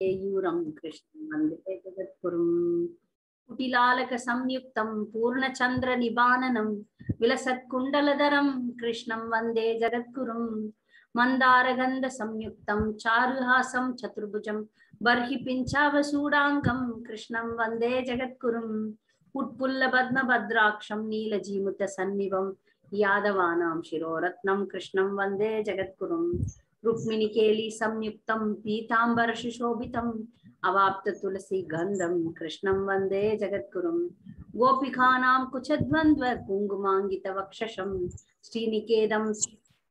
यूरं कृष्णं वन्दे जगद्गुरुं कुटिलालकसंयुक्तं पूर्णचन्द्रनिबाननं विलसत्कुण्डलधरं कृष्णं वन्दे जगद्गुरुं मन्दारगन्धसंयुक्तं चारुहासं चतुर्भुजं बर्हिपिञ्चावसूडाङ्गं कृष्णं वन्दे जगद्गुरुं उत्पुल्लपद्मभद्राक्षं नीलजीमुतसन्निभं यादवानां शिरोरत्नं कृष्णं वन्दे जगद्गुरुं रुक्मिणीकेली संयुक्तं पीताम्बर सुशोभितम् अवाप्त तुलसी गंधं कृष्णं वन्दे जगद्गुरुं गोपिकानां कुचद्वन्द्व कुङ्कुमाङ्गित वक्षसं श्रीनिकेतं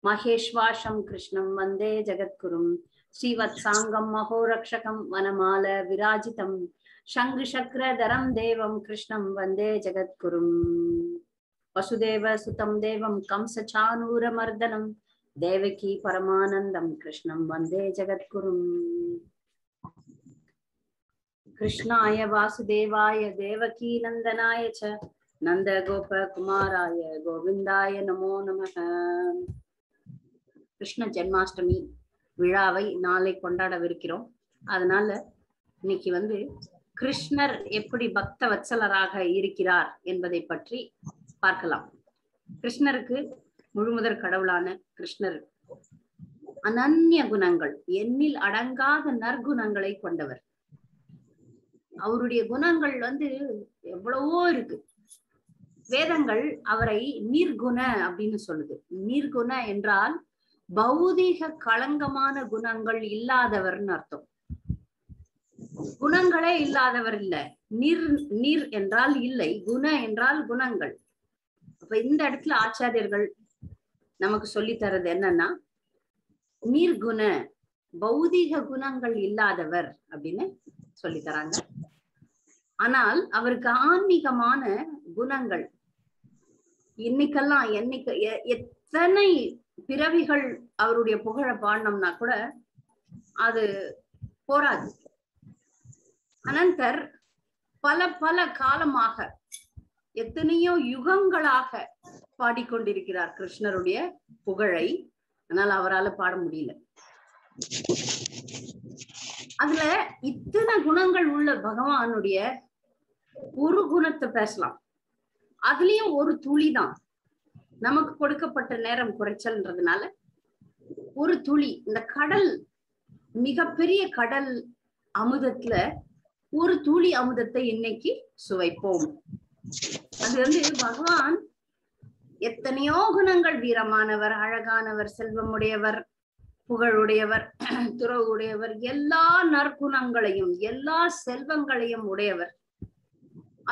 महेश्वासं कृष्णं वन्दे जगद्गुरुं श्रीवत्साङ्गं महोरक्षकं वनमाल विराजितं शङ्खचक्रधरं देवं कृष्णं वन्दे जगद्गुरुं वसुदेव सुतं देवं कंसचाणूरमर्दनं देवकी परमानंदं कृष्णं वन्दे जगद्गुरुं कृष्णाय वासुदेवाय देवकी नंदनाय च नंदगोपकुमाराय गोविंदाय नमो नमः. கிருஷ்ண ஜென்மாஷ்டமி விழாவை நாளை கொண்டாடவிருக்கிறோம். அதனால இன்னைக்கு கிருஷ்ணர் எப்படி பக்த வத்சலராக இருக்கிறார் என்பதை பற்றி பார்க்கலாம். கிருஷ்ணருக்கு முழுமுதற் கடவுளான கிருஷ்ணர் அனன்ய குணங்கள், எண்ணில் அடங்காத நற்குணங்களை கொண்டவர். அவருடைய குணங்கள் எவ்வளவோ இருக்கு. வேதங்கள் அவரை நிர்குண அப்படின்னு சொல்லுது. நிர்குண என்றால் பௌதிக களங்கமான குணங்கள் இல்லாதவர்னு அர்த்தம். குணங்களே இல்லாதவர் இல்ல. நிர் என்றால் இல்லை, குண என்றால் குணங்கள். அப்ப இந்த இடத்துல ஆச்சாரியர்கள் நமக்கு சொல்லி தர்றது என்னன்னா, நிர்குண, பௌதிக குணங்கள் இல்லாதவர் அப்படின்னு சொல்லி தராங்க. ஆனால் அவருக்கு ஆன்மீகமான குணங்கள் இன்னைக்கெல்லாம் எத்தனை பிறவிகள் அவருடைய புகழ பாடினோம்னா கூட அது போராது. அனந்தர் பல பல காலமாக, எத்தனையோ யுகங்களாக பாடிக்கொண்டிருக்கிறார் கிருஷ்ணருடைய புகழை. ஆனால் அவரால் பாட முடியல. அதுல இத்தனை குணங்கள் உள்ள பகவானுடைய ஒரு குணத்தை பேசலாம். அதுலயும் ஒரு துளிதான். நமக்கு கொடுக்கப்பட்ட நேரம் குறைச்சல்ன்றதுனால ஒரு துளி, இந்த கடல், மிகப்பெரிய கடல் அமுதத்துல ஒரு துளி அமுதத்தை இன்னைக்கு சுவைப்போம். அது பகவான் எத்தனையோ குணங்கள், வீரமானவர், அழகானவர், செல்வமுடையவர், புகழுடையவர், துறவுடையவர், எல்லா நற்குணங்களையும் எல்லா செல்வங்களையும் உடையவர்.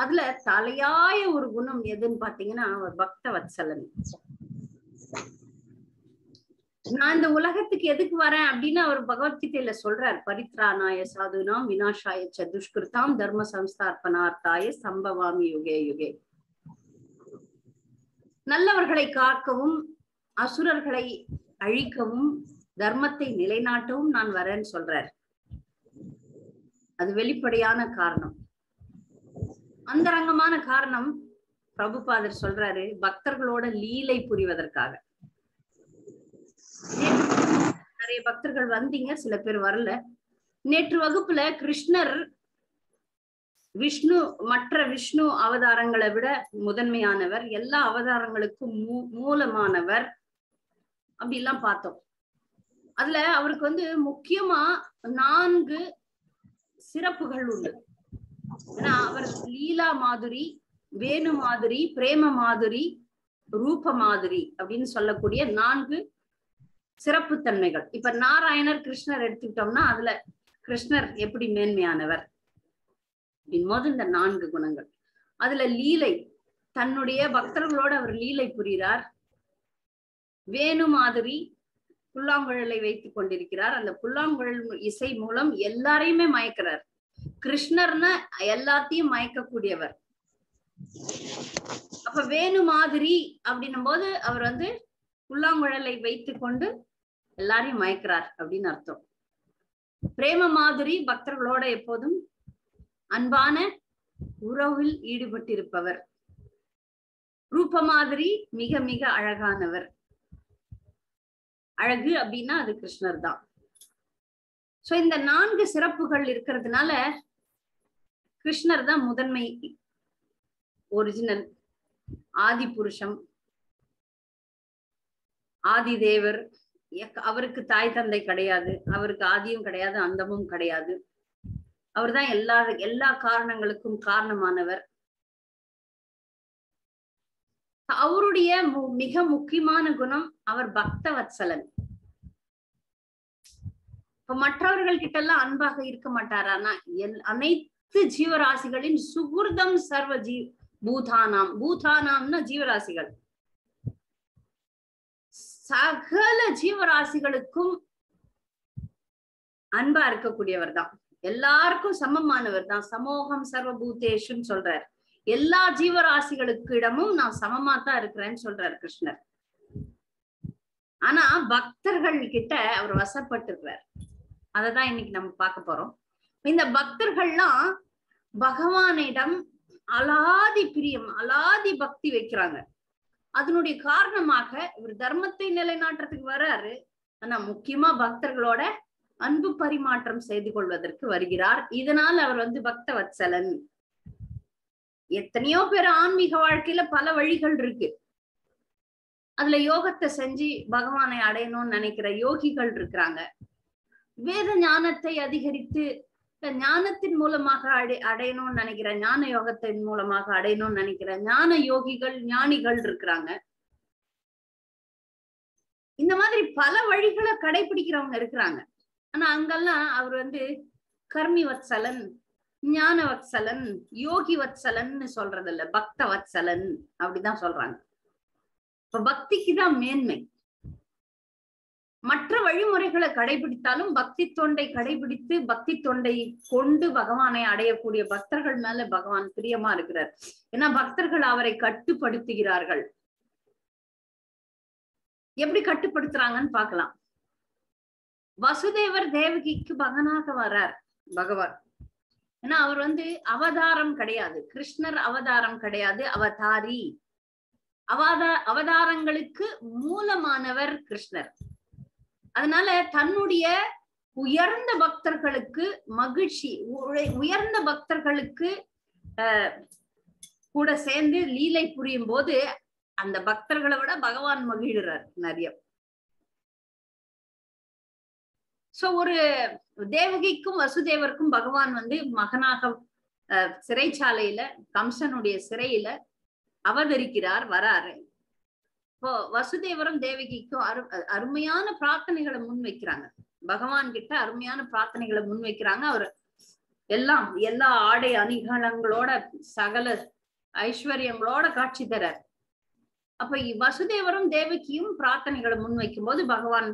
அதுல தலையாய ஒரு குணம் எதுன்னு பாத்தீங்கன்னா அவர் பக்த வத்சலன். நான் இந்த உலகத்துக்கு எதுக்கு வரேன் அப்படின்னு அவர் பகவத்கீதையில சொல்றார். பரித்ராணாய சாதுனாம் விநாசாய ச துஷ்கிருதாம் தர்ம சம்ஸ்தார்ப்பணார்த்தாய சம்பவாமி யுகே யுகே. நல்லவர்களை காக்கவும் அசுரர்களை அழிக்கவும் தர்மத்தை நிலைநாட்டவும் நான் வரேன்னு சொல்றார். அது வெளிப்படையான காரணம். அந்தரங்கமான காரணம் பிரபுபாதர் சொல்றாரு, பக்தர்களோட லீலை புரிவதற்காக. நிறைய பக்தர்கள் வந்தீங்க, சில பேர் வரல. நேற்று வகுப்புல கிருஷ்ணர் விஷ்ணு, மற்ற விஷ்ணு அவதாரங்களை விட முதன்மையானவர், எல்லா அவதாரங்களுக்கும் மூலமானவர் அப்படிலாம் பார்த்தோம். அதுல அவருக்கு முக்கியமா 4 சிறப்புகள் உண்டு. ஏன்னா அவர் லீலா மாதுரி, வேணு மாதுரி, பிரேம மாதுரி, ரூப மாதுரி அப்படின்னு சொல்லக்கூடிய 4 சிறப்பு தன்மைகள். இப்ப நாராயணர், கிருஷ்ணர் எடுத்துக்கிட்டோம்னா அதுல கிருஷ்ணர் எப்படி மேன்மையானவர் அப்படின் போது இந்த 4 குணங்கள். அதுல லீலை, தன்னுடைய பக்தர்களோட அவர் லீலை புரிகிறார். வேணு மாதிரி புல்லாங்குழலை வைத்துக் கொண்டிருக்கிறார். அந்த புல்லாங்குழல் இசை மூலம் எல்லாரையுமே மயக்கிறார். கிருஷ்ணர்னா எல்லாத்தையும் மயக்கக்கூடியவர். அப்ப வேணு மாதிரி அப்படின்னும் போது அவர் புல்லாங்குழலை வைத்துக் கொண்டு எல்லாரையும் மயக்கிறார் அப்படின்னு அர்த்தம். பிரேம மாதிரி பக்தர்களோட எப்போதும் அன்பான உறவில் ஈடுபட்டிருப்பவர். ரூப மாதிரி மிக மிக அழகானவர். அழகு அப்படின்னா அது கிருஷ்ணர் தான். சோ இந்த 4 சிறப்புகள் இருக்கிறதுனால கிருஷ்ணர் தான் முதன்மை, ஒரிஜினல், ஆதி புருஷம், ஆதி தேவர். அவருக்கு தாய் தந்தை கிடையாது, அவருக்கு ஆதியும் கிடையாது, அந்தமும் கிடையாது. அவர்தான் எல்லா காரணங்களுக்கும் காரணமானவர். அவருடைய மிக முக்கியமான குணம் அவர் பக்த வத்சலன். இப்ப மற்றவர்கள் கிட்ட எல்லாம் அன்பாக இருக்க மாட்டாரானா, அனைத்து ஜீவராசிகளின் சுகுர்தம் சர்வ பூதானாம். பூதானாம்னா ஜீவராசிகள், சகல ஜீவராசிகளுக்கும் அன்பா இருக்கக்கூடியவர் தான், எல்லாருக்கும் சமமானவர் தான். சமோகம் சர்வபூதேஷுன்னு சொல்றார். எல்லா ஜீவராசிகளுக்கிடமும் நான் சமமா தான் இருக்கிறேன்னு சொல்றார் கிருஷ்ணர். ஆனா பக்தர்கள் கிட்ட அவர் வசப்பட்டிருக்கிறார். அததான் இன்னைக்கு நம்ம பார்க்க போறோம். இந்த பக்தர்கள்லாம் பகவானிடம் அலாதி பிரியம், அலாதி பக்தி வைக்கிறாங்க. அதனுடைய காரணமாக இவர் தர்மத்தை நிலைநாட்டுறதுக்கு வர்றாரு. ஆனா முக்கியமா பக்தர்களோட அன்பு பரிமாற்றம் செய்து கொள்வதற்கு வருகிறார். இதனால் அவர் பக்த வத்சலன். எத்தனையோ பேர் ஆன்மீக வாழ்க்கையில பல வழிகள் இருக்கு. அதுல யோகத்தை செஞ்சு பகவானை அடையணும்னு நினைக்கிற யோகிகள் இருக்கிறாங்க. வேத ஞானத்தை அதிகரித்து ஞானத்தின் மூலமாக அடையணும்னு நினைக்கிற, ஞான யோகத்தின் மூலமாக அடையணும்னு நினைக்கிற ஞான யோகிகள், ஞானிகள் இருக்கிறாங்க. இந்த மாதிரி பல வழிகளை கடைபிடிக்கிறவங்க இருக்கிறாங்க. ஆனா அங்கெல்லாம் அவர் கர்மி வத்சலன், ஞான வத்சலன், யோகி வத்சலன்னு சொல்றது இல்ல, பக்த வத்சலன் அப்படிதான் சொல்றாங்க. இப்ப பக்திக்குதான் மேன்மை. மற்ற வழிமுறைகளை கடைபிடித்தாலும் பக்தி தொண்டை கடைபிடித்து பக்தி தொண்டை கொண்டு பகவானை அடையக்கூடிய பக்தர்கள் மேல பகவான் பிரியமா இருக்கிறார். ஏன்னா பக்தர்கள் அவரை கட்டுப்படுத்துகிறார்கள். எப்படி கட்டுப்படுத்துறாங்கன்னு பார்க்கலாம். வசுதேவர் தேவகிக்கு மகனாக வர்றார் பகவான். ஏன்னா அவர் அவதாரம் கிடையாது, கிருஷ்ணர் அவதாரம் கிடையாது, அவதாரி. அவதாரங்களுக்கு மூலமானவர் கிருஷ்ணர். அதனால தன்னுடைய உயர்ந்த பக்தர்களுக்கு மகிழ்ச்சி, உயர்ந்த பக்தர்களுக்கு கூட சேர்ந்து லீலை புரியும் போது அந்த பக்தர்களை விட பகவான் மகிழ்கிறார் நிறைய. சோ ஒரு தேவகிக்கும் வசுதேவருக்கும் பகவான் மகனாக சிறைச்சாலையில, கம்சனுடைய சிறையில அவதரிக்கிறார், வராரு. இப்போ வசுதேவரும் தேவகிக்கும் அருமையான பிரார்த்தனைகளை முன்வைக்கிறாங்க. பகவான் கிட்ட அருமையான பிரார்த்தனைகளை முன்வைக்கிறாங்க. அவர் எல்லா ஆடை அணிகலங்களோட சகல ஐஸ்வர்யங்களோட காட்சி தரார். அப்ப வசுதேவரும் தேவகியும் பிரார்த்தனைகளை முன்வைக்கும் போது பகவான்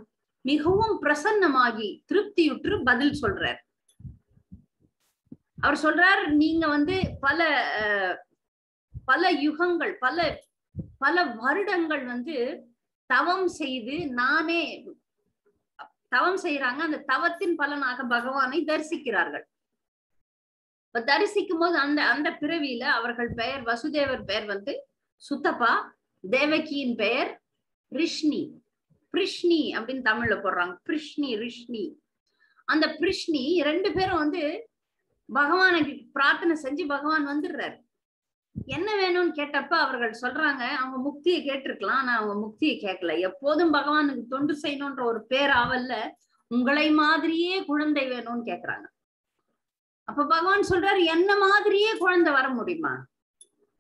மிகவும் பிரசன்னமாகி திருப்தியுற்று பதில் சொல்றார். அவர் சொல்றார், நீங்க பல யுகங்கள், பல வருடங்கள் தவம் செய்து நானே தவம் செய்யறாங்க. அந்த தவத்தின் பலனாக பகவானை தரிசிக்கிறார்கள். தரிசிக்கும் போது அந்த பிறவியில அவர்கள் பெயர், வசுதேவர் பெயர் சுத்தப்பா, தேவகியின் பெயர் ரிஷ்ணி. பிரிஷ்ணி அப்படின்னு தமிழ்ல போடுறாங்க, பிரிஷ்ணி, ரிஷ்ணி. அந்த பிரிஷ்ணி 2 பேரும் பகவானுக்கு பிரார்த்தனை செஞ்சு பகவான் வந்துடுறாரு. என்ன வேணும்னு கேட்டப்ப அவர்கள் சொல்றாங்க, அவங்க முக்தியை கேட்டிருக்கலாம், ஆனா அவங்க முக்தியை கேட்கல. எப்போதும் பகவானுக்கு தொண்டு செய்யணும்ன்ற ஒரு பேராவல்ல, உங்களை மாதிரியே குழந்தை வேணும்னு கேக்குறாங்க. அப்ப பகவான் சொல்றாரு, என்ன மாதிரியே குழந்தை வர முடியுமா?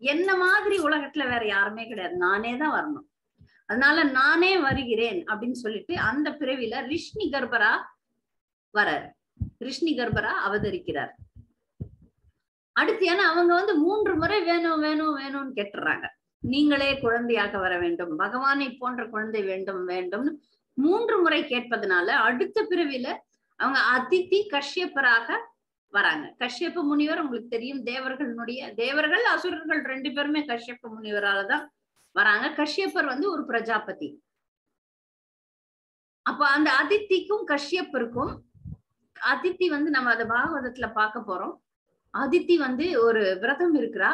என்ன மாதிரி உலகத்துல வேற யாருமே கிடையாது, நானே தான் வரணும். அதனால நானே வருகிறேன் அப்படின்னு சொல்லிட்டு அந்த பிறவில ரிஷ்ணி கர்ப்பரா வரார். ரிஷ்ணி கர்ப்பரா அவதரிக்கிறார். அடுத்து ஏன்னா அவங்க 3 முறை வேணும் வேணும் வேணும்னு கேட்டுறாங்க. நீங்களே குழந்தையாக வர வேண்டும், பகவானை போன்ற குழந்தை வேண்டும் வேண்டும்னு 3 முறை கேட்பதனால அடுத்த பிறவில அவங்க அதித்தி கஷ்யப்பராக வராங்க. கஷ்யப்ப முனிவர் உங்களுக்கு தெரியும், தேவர்கள் அசுரர்கள் 2 பேருமே கஷ்யப்ப முனிவராலதான் வராங்க. கஷ்யப்பர் ஒரு பிரஜாபதி. அப்ப அந்த அதித்திக்கும் கஷ்யப்பருக்கும், அதித்தி நம்ம அதை பாகவதத்துல பார்க்க போறோம். அதித்தி ஒரு விரதம் இருக்கிறா.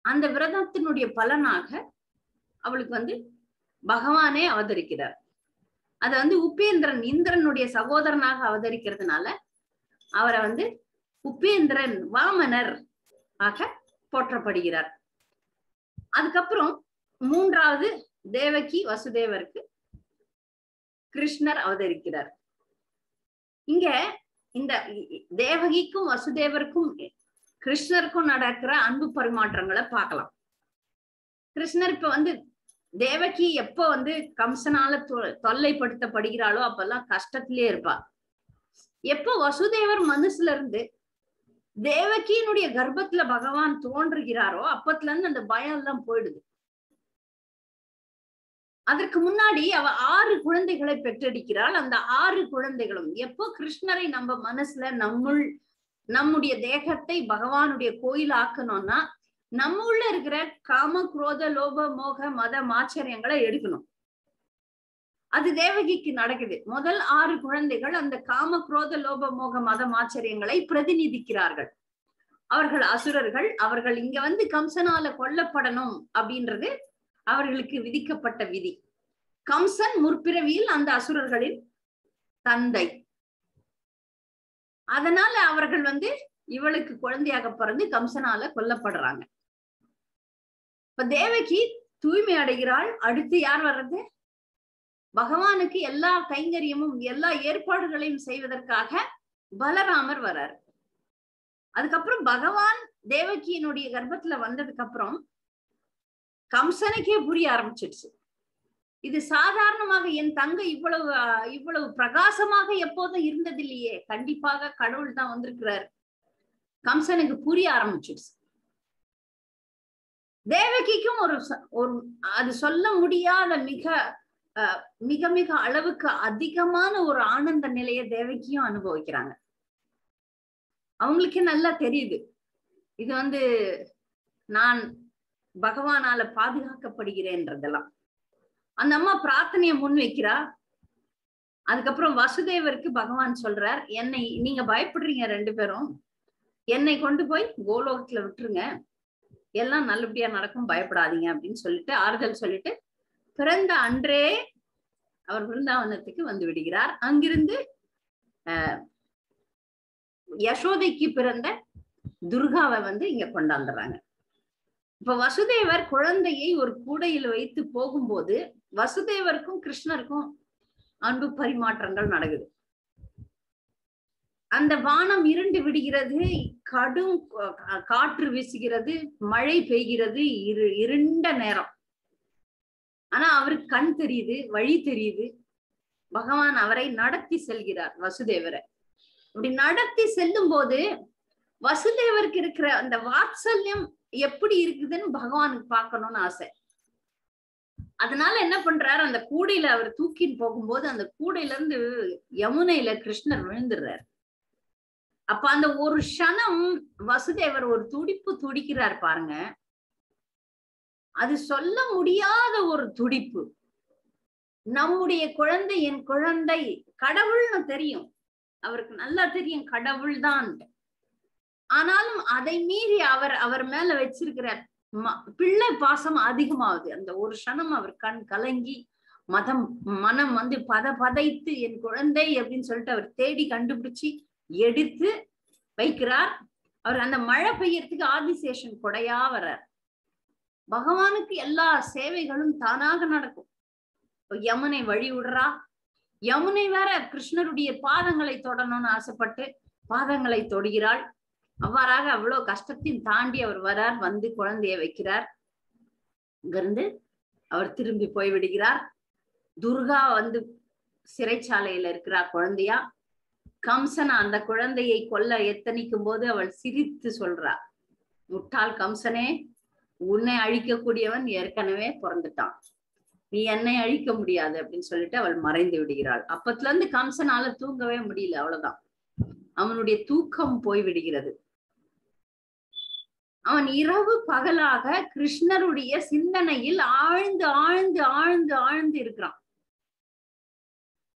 அந்த விரதத்தினுடைய பலனாக அவளுக்கு பகவானே அவதரிக்கிறார். அத வந்து உபேந்திரன் இந்திரனுடைய சகோதரனாக அவதரிக்கிறதுனால அவரை வந்து உபேந்திரன் வாமனர் ஆக போற்றப்படுகிறார். அதுக்கப்புறம் மூன்றாவது தேவகி வசுதேவருக்கு கிருஷ்ணர் அவதரிக்கிறார். இங்க இந்த தேவகிக்கும் வசுதேவருக்கும் கிருஷ்ணருக்கும் நடக்கிற அன்பு பரிமாற்றங்களை பார்க்கலாம். கிருஷ்ணர் இப்ப வந்து தேவகி எப்ப வந்து கம்சனால தொல்லைப்படுத்தப்படுகிறாளோ அப்பெல்லாம் கஷ்டத்திலே இருப்பா. எப்ப வசுதேவர் மனசுல இருந்து தேவகியினுடைய கர்ப்பத்துல பகவான் தோன்றுகிறாரோ அப்பத்துல இருந்து அந்த பயம் எல்லாம் போயிடுது. அதற்கு முன்னாடி அவ 6 குழந்தைகளை பெற்றெடுக்கிறாள். அந்த 6 குழந்தைகளும் எப்போ கிருஷ்ணரை நம்ம மனசுல நம்முடைய தேகத்தை பகவானுடைய கோயில் ஆக்கணும்னா நம்ம உள்ள இருக்கிற காம குரோத லோப மோக மத மாச்சரியங்களை எடுக்கணும். அது தேவகிக்கு நடக்குது. முதல் 6 குழந்தைகள் அந்த காம குரோத லோப மோக மத மாச்சரியங்களை பிரதிநிதிக்கிறார்கள். அவர்கள் அசுரர்கள். அவர்கள் இங்க வந்து கம்சனால கொல்லப்படணும் அப்படின்றது அவர்களுக்கு விதிக்கப்பட்ட விதி. கம்சன் முற்பிறவியில் அந்த அசுரர்களின் தந்தை. அதனால அவர்கள் வந்து இவளுக்கு குழந்தையாக பிறந்து கம்சனால கொல்லப்படுறாங்க. இப்ப தேவகி தூய்மை அடைகிறாள். அடுத்து யார் வர்றது? பகவானுக்கு எல்லா கைங்கரியமும் எல்லா ஏற்பாடுகளையும் செய்வதற்காக பலராமர் வர்றார். அதுக்கப்புறம் பகவான் தேவகியினுடைய கர்ப்பத்துல வந்ததுக்கு அப்புறம் கம்சனுக்கே புரிய ஆரம்பிச்சிடுச்சு. இது சாதாரணமாக என் தங்கை இவ்வளவு பிரகாசமாக எப்போதும் இருந்தது இல்லையே, கண்டிப்பாக கடவுள் தான் வந்திருக்கிறார். கம்சனுக்கு புரிய ஆரம்பிச்சிடுச்சு. தேவகிக்கும் ஒரு அது சொல்ல முடியாத மிக மிக அளவுக்கு அதிகமான ஒரு ஆனந்த நிலையை தேவகியும் அனுபவிக்கிறாங்க. அவங்களுக்கே நல்லா தெரியுது இது வந்து நான் பகவானால பாதுகாக்கப்படுகிறேன்றதெல்லாம். அந்த அம்மா பிரார்த்தனையை முன் வைக்கிறா. அதுக்கப்புறம் வசுதேவருக்கு பகவான் சொல்றார், என்னை நீங்க பயப்படுறீங்க 2 பேரும், என்னை கொண்டு போய் கோலோகத்துல விட்டுருங்க, எல்லாம் நல்லபடியா நடக்கும், பயப்படாதீங்க அப்படின்னு சொல்லிட்டு ஆறுதல் சொல்லிட்டு பிறந்த அன்றே அவர் பிருந்தாவனத்துக்கு வந்து விடுகிறார். அங்கிருந்து யசோதைக்கு பிறந்த துர்காவை வந்து இங்க கொண்டாந்துடுறாங்க. இப்ப வசுதேவர் குழந்தையை ஒரு கூடையில் வைத்து போகும்போது வசுதேவருக்கும் கிருஷ்ணருக்கும் அன்பு பரிமாற்றங்கள் நடக்குது. அந்த வானம் இருண்டு விடுகிறது, கடும் காற்று வீசுகிறது, மழை பெய்கிறது, இருண்ட நேரம். ஆனா அவருக்கு கண் தெரியுது, வழி தெரியுது. பகவான் அவரை நடத்தி செல்கிறார் வசுதேவரை. அப்படி நடத்தி செல்லும் போது வசுதேவருக்கு இருக்கிற அந்த வாத்சல்யம் எப்படி இருக்குதுன்னு பகவானுக்கு பார்க்கணும்னு ஆசை. அதனால என்ன பண்றாரு, அந்த கூடையில அவர் தூக்கின்னு போகும்போது அந்த கூடையில இருந்து யமுனையில கிருஷ்ணர் விழுந்துடுறாரு. அப்ப அந்த ஒரு க்ஷணம் வசுதேவர் ஒரு துடிப்பு துடிக்கிறார் பாருங்க. அது சொல்ல முடியாத ஒரு துடிப்பு. நம்முடைய குழந்தை என் குழந்தை, கடவுள்னு தெரியும், அவருக்கு நல்லா தெரியும் கடவுள் தான். ஆனாலும் அதை மீறி அவர் மேல வச்சிருக்கிற பிள்ளை பாசம் அதிகமாகுது. அந்த ஒரு க்ஷணம் அவர் கண் கலங்கி மனம் வந்து பதைத்து என் குழந்தை அப்படின்னு சொல்லிட்டு அவர் தேடி கண்டுபிடிச்சு எடுத்து வைக்கிறார். அவர் அந்த மழை பெய்யறதுக்கு ஆதிசேஷன் கொடையா வர்றார். பகவானுக்கு எல்லா சேவைகளும் தானாக நடக்கும். யமுனை வழி விடுறா. யமுனை வேற கிருஷ்ணருடைய பாதங்களை தொடணும்னு ஆசைப்பட்டு பாதங்களை தொடுகிறாள். அவ்வாறாக அவ்வளவு கஷ்டத்தையும் தாண்டி அவர் வரார், வந்து குழந்தைய வைக்கிறார். இங்கிருந்து அவர் திரும்பி போய் விடுகிறார். துர்கா வந்து சிறைச்சாலையில இருக்கிறார் குழந்தையா. கம்சன் அந்த குழந்தையை கொல்ல எத்தனிக்கும் போது அவள் சிரித்து சொல்றா, முட்டாள் கம்சனே, உன்னை அழிக்கக்கூடியவன் ஏற்கனவே பிறந்துட்டான், நீ என்னை அழிக்க முடியாது அப்படின்னு சொல்லிட்டு அவள் மறைந்து விடுகிறாள். அப்பத்துல இருந்து கம்சனால தூங்கவே முடியல, அவ்வளவுதான், அவனுடைய தூக்கம் போய் விடுகிறது. அவன் இரவு பகலாக கிருஷ்ணருடைய சிந்தனையில் ஆழ்ந்து ஆழ்ந்து ஆழ்ந்து ஆழ்ந்து இருக்கிறான்.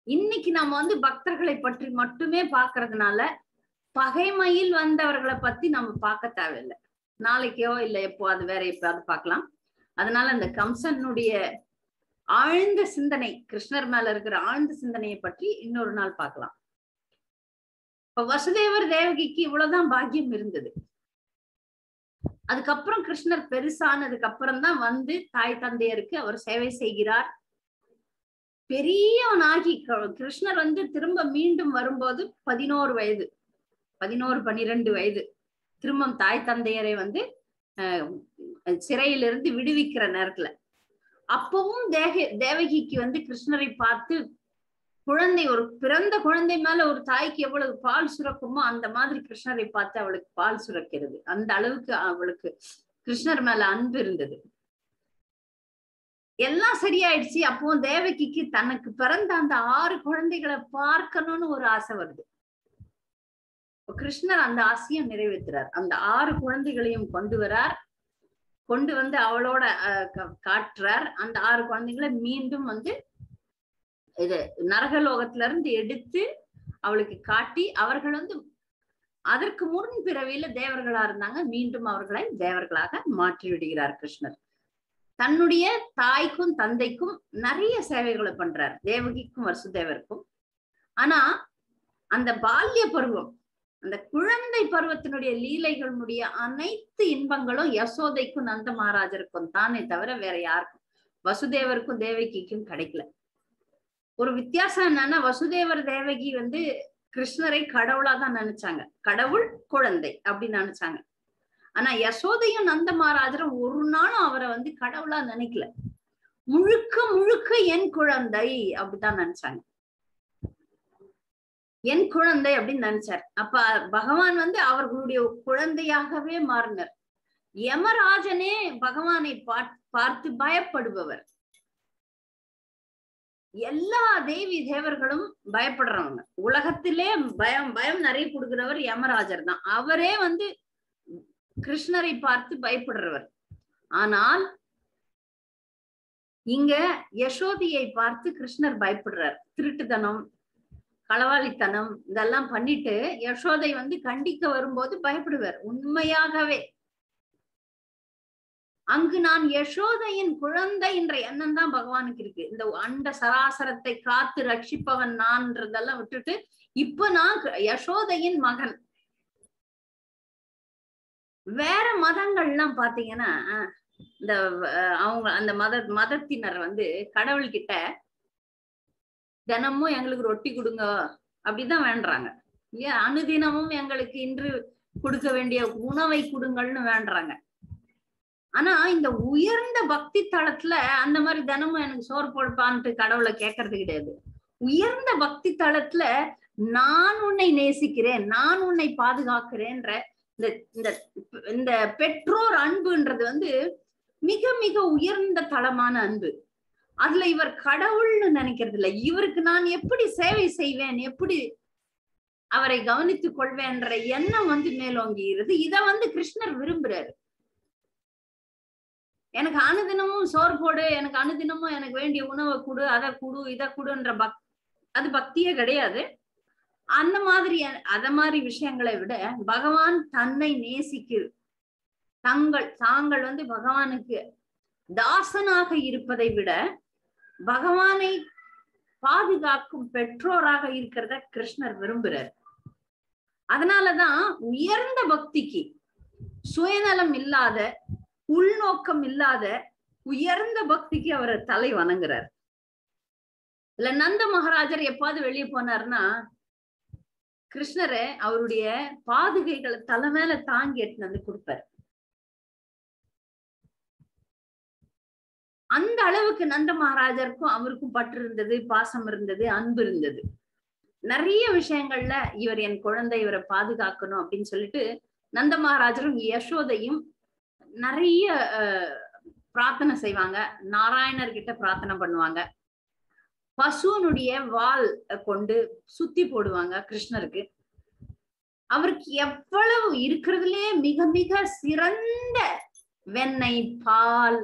இன்னைக்கு நம்ம வந்து பக்தர்களை பற்றி மட்டுமே பாக்குறதுனால பகைமையில் வந்தவர்களை பத்தி நம்ம பார்க்க தேவையில்லை. நாளைக்கோ இல்லை எப்போ அது வேற எப்பயாவது பார்க்கலாம். அதனால அந்த கம்சனுடைய ஆழ்ந்த சிந்தனை, கிருஷ்ணர் மேல இருக்கிற ஆழ்ந்த சிந்தனையை பற்றி இன்னொரு நாள் பார்க்கலாம். இப்ப வசுதேவர் தேவகிக்கு இவ்வளவுதான் பாக்கியம் இருந்தது. அதுக்கப்புறம் கிருஷ்ணர் பெருசானதுக்கு அப்புறம் தான் வந்து தாய் தந்தையருக்கு அவர் சேவை செய்கிறார். பெரியவனாகி கிருஷ்ணர் வந்து திரும்ப மீண்டும் வரும்போது 11 வயது, 12 வயது, திரும்ப தாய் தந்தையரை வந்து சிறையிலிருந்து விடுவிக்கிற நேரத்துல அப்பவும் தேவகிக்கு வந்து கிருஷ்ணரை பார்த்து குழந்தை, ஒரு பிறந்த குழந்தை மேல ஒரு தாய்க்கு எவ்வளவு பால் சுரக்குமோ அந்த மாதிரி கிருஷ்ணரை பார்த்து அவளுக்கு பால் சுரக்கிறது. அந்த அளவுக்கு அவளுக்கு கிருஷ்ணர் மேல அன்பு இருந்தது. எல்லாம் சரியாயிடுச்சு. அப்போ தேவகிக்கு தனக்கு பிறந்த அந்த 6 குழந்தைகளை பார்க்கணும்னு ஒரு ஆசை வருது. கிருஷ்ணர் அந்த ஆசையும் நிறைவேற்றுறார். அந்த 6 குழந்தைகளையும் கொண்டு வந்து அவளோட காட்டுறார். அந்த 6 குழந்தைகளை மீண்டும் வந்து இது நரகலோகத்துல இருந்து எடுத்து அவளுக்கு காட்டி, அவர்கள் வந்து அதற்கு முன் பிறவியில தேவர்களா இருந்தாங்க, மீண்டும் அவர்களை தேவர்களாக மாற்றி விடுகிறார் கிருஷ்ணர். தன்னுடைய தாய்க்கும் தந்தைக்கும் நிறைய சேவைகளை பண்றார், தேவகிக்கும் வசுதேவருக்கும். ஆனா அந்த பால்ய பருவம், அந்த குழந்தை பருவத்தினுடைய லீலைகளுடைய அனைத்து இன்பங்களும் யசோதைக்கும் நந்த மகாராஜருக்கும் தானே தவிர வேற யாருக்கும், வசுதேவருக்கும் தேவகிக்கும் கிடைக்கல. ஒரு வித்தியாசம் என்னன்னா, வசுதேவர் தேவகி வந்து கிருஷ்ணரை கடவுளா தான் நினைச்சாங்க, கடவுள் குழந்தை அப்படின்னு நினைச்சாங்க. ஆனா யசோதையும் நந்த மகாராஜரும் ஒரு நாளும் அவரை வந்து கடவுளா நினைக்கல. முழுக்க முழுக்க என் குழந்தை அப்படித்தான் நினைச்சாங்க, என் குழந்தை அப்படின்னு நினைச்சார். அப்ப பகவான் வந்து அவர்களுடைய குழந்தையாகவே மாறினார். யமராஜனே பகவானை பார்த்து பயப்படுபவர். எல்லா தேவி தேவர்களும் பயப்படுறவங்க. உலகத்திலே பயம் நிறைய கொடுக்கிறவர் யமராஜர் தான். அவரே வந்து கிருஷ்ணரை பார்த்து பயப்படுறவர். ஆனால் இங்க யசோதியை பார்த்து கிருஷ்ணர் பயப்படுறார். திருட்டுத்தனம், களவாளித்தனம் இதெல்லாம் பண்ணிட்டு யசோதை வந்து கண்டிக்க வரும்போது பயப்படுவார் உண்மையாகவே. அங்கு நான் யசோதையின் குழந்தை என்ற எண்ணம் தான் பகவானுக்கு இருக்கு. இந்த அண்ட சராசரத்தை காத்து ரட்சிப்பவன் நான்றதெல்லாம் விட்டுட்டு இப்ப நான் யசோதையின் மகன். வேற மதங்கள்லாம் பாத்தீங்கன்னா இந்த அவங்க அந்த மதத்தினர் வந்து கடவுள்கிட்ட தினமும் எங்களுக்கு ரொட்டி கொடுங்க அப்படிதான் வேண்டுறாங்க. இல்லையா? அனுதினமும் எங்களுக்கு இன்று கொடுக்க வேண்டிய உணவை கொடுங்கள்னு வேண்டுறாங்க. ஆனா இந்த உயர்ந்த பக்தி தளத்துல அந்த மாதிரி தினமும் எனக்கு சோறு போடுப்பான்ட்டு கடவுளை கேட்கறது கிடையாது. உயர்ந்த பக்தி தளத்துல நான் உன்னை நேசிக்கிறேன், நான் உன்னை பாதுகாக்கிறேன்ற இந்த பெற்றோர் அன்புன்றது வந்து மிக மிக உயர்ந்த தளமான அன்பு. அதுல இவர் கடவுள்னு நினைக்கிறது இல்லை. இவருக்கு நான் எப்படி சேவை செய்வேன், எப்படி அவரை கவனித்துக் கொள்வேன்ற எண்ணம் வந்து மேலோங்குகிறது. இத வந்து கிருஷ்ணர் விரும்புறாரு. எனக்கு அனுதினமும் சோறு போடு, எனக்கு அனுதினமும் எனக்கு வேண்டிய உணவை கொடு, அதை கொடு, இதை கொடுன்ற அது பக்தியே கிடையாது. அந்த மாதிரி அத மாதிரி விஷயங்களை விட பகவான் தன்னை தாங்கள் வந்து பகவானுக்கு தாசனாக இருப்பதை விட பகவானை பாதுகாக்கும் பெற்றோராக இருக்கிறத கிருஷ்ணர் விரும்புறார். அதனாலதான் உயர்ந்த பக்திக்கு, சுயநலம் இல்லாத, உள்நோக்கம் இல்லாத உயர்ந்த பக்திக்கு அவரை தலை வணங்குறார். இல்ல நந்த மகாராஜர் எப்பாவது வெளியே போனார்னா கிருஷ்ணரை அவருடைய பாதுகைகளை தலை மேல தாங்கி எடுத்து வந்து கொடுப்பார். அந்த அளவுக்கு நந்த மகாராஜருக்கும் அவருக்கும் பற்று இருந்தது, பாசம் இருந்தது, அன்பு இருந்தது. நிறைய விஷயங்கள்ல இவர் என் குழந்தை, இவரை பாதுகாக்கணும் அப்படின்னு சொல்லிட்டு நந்த மகாராஜரும் யசோதையும் நிறைய பிரார்த்தனை செய்வாங்க. நாராயணர்கிட்ட பிரார்த்தனை பண்ணுவாங்க. பசுனுடைய வால் கொண்டு சுத்தி போடுவாங்க கிருஷ்ணருக்கு. அவருக்கு எவ்வளவு இருக்கிறதுலே மிக மிக சிறந்த வெண்ணெய், பால்,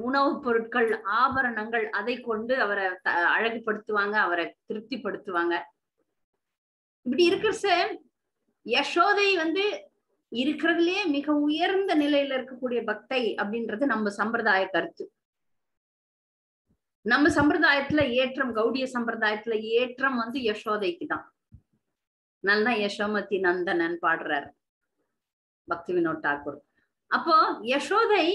உணவுப் பொருட்கள், ஆபரணங்கள், அதை கொண்டு அவரை அழகுபடுத்துவாங்க, அவரை திருப்திப்படுத்துவாங்க. இப்படி இருக்கிற யசோதை வந்து இருக்கிறதுலே மிக உயர்ந்த நிலையில இருக்கக்கூடிய பக்தை அப்படின்றது நம்ம சம்பிரதாய கருத்து. நம்ம சம்பிரதாயத்துல ஏற்றம், கௌடிய சம்பிரதாயத்துல ஏற்றம் வந்து யசோதைக்கு தான். நல்லா யசோமதி நந்தனன் பாடுறாரு பக்தி வினோத் தாக்கூர். அப்போ யசோதை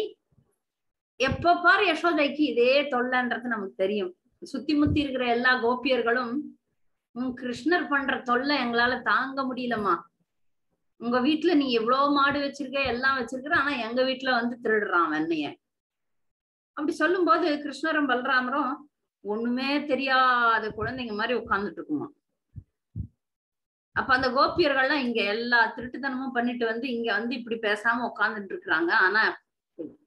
எப்ப பாரு யசோதைக்கு இதே தொல்லைன்றது நமக்கு தெரியும். சுத்தி முத்தி இருக்கிற எல்லா கோபியர்களும் கிருஷ்ணர் பண்ற தொல்லை எங்களால தாங்க முடியலம்மா, உங்க வீட்டுல நீ எவ்வளவு மாடு வச்சிருக்க, எல்லாம் வச்சிருக்கிற, ஆனா எங்க வீட்டுல வந்து திருடுறான் வெண்ணைய. அப்படி சொல்லும் போது கிருஷ்ணரும் பலராமரும் ஒண்ணுமே தெரியாத குழந்தைங்க மாதிரி உட்கார்ந்துட்டு இருக்குமா. அப்ப அந்த கோபியர்கள்லாம் இங்க எல்லா திருட்டுத்தனமும் பண்ணிட்டு வந்து இங்க வந்து இப்படி பேசாம உட்கார்ந்துட்டு இருக்கிறாங்க. ஆனா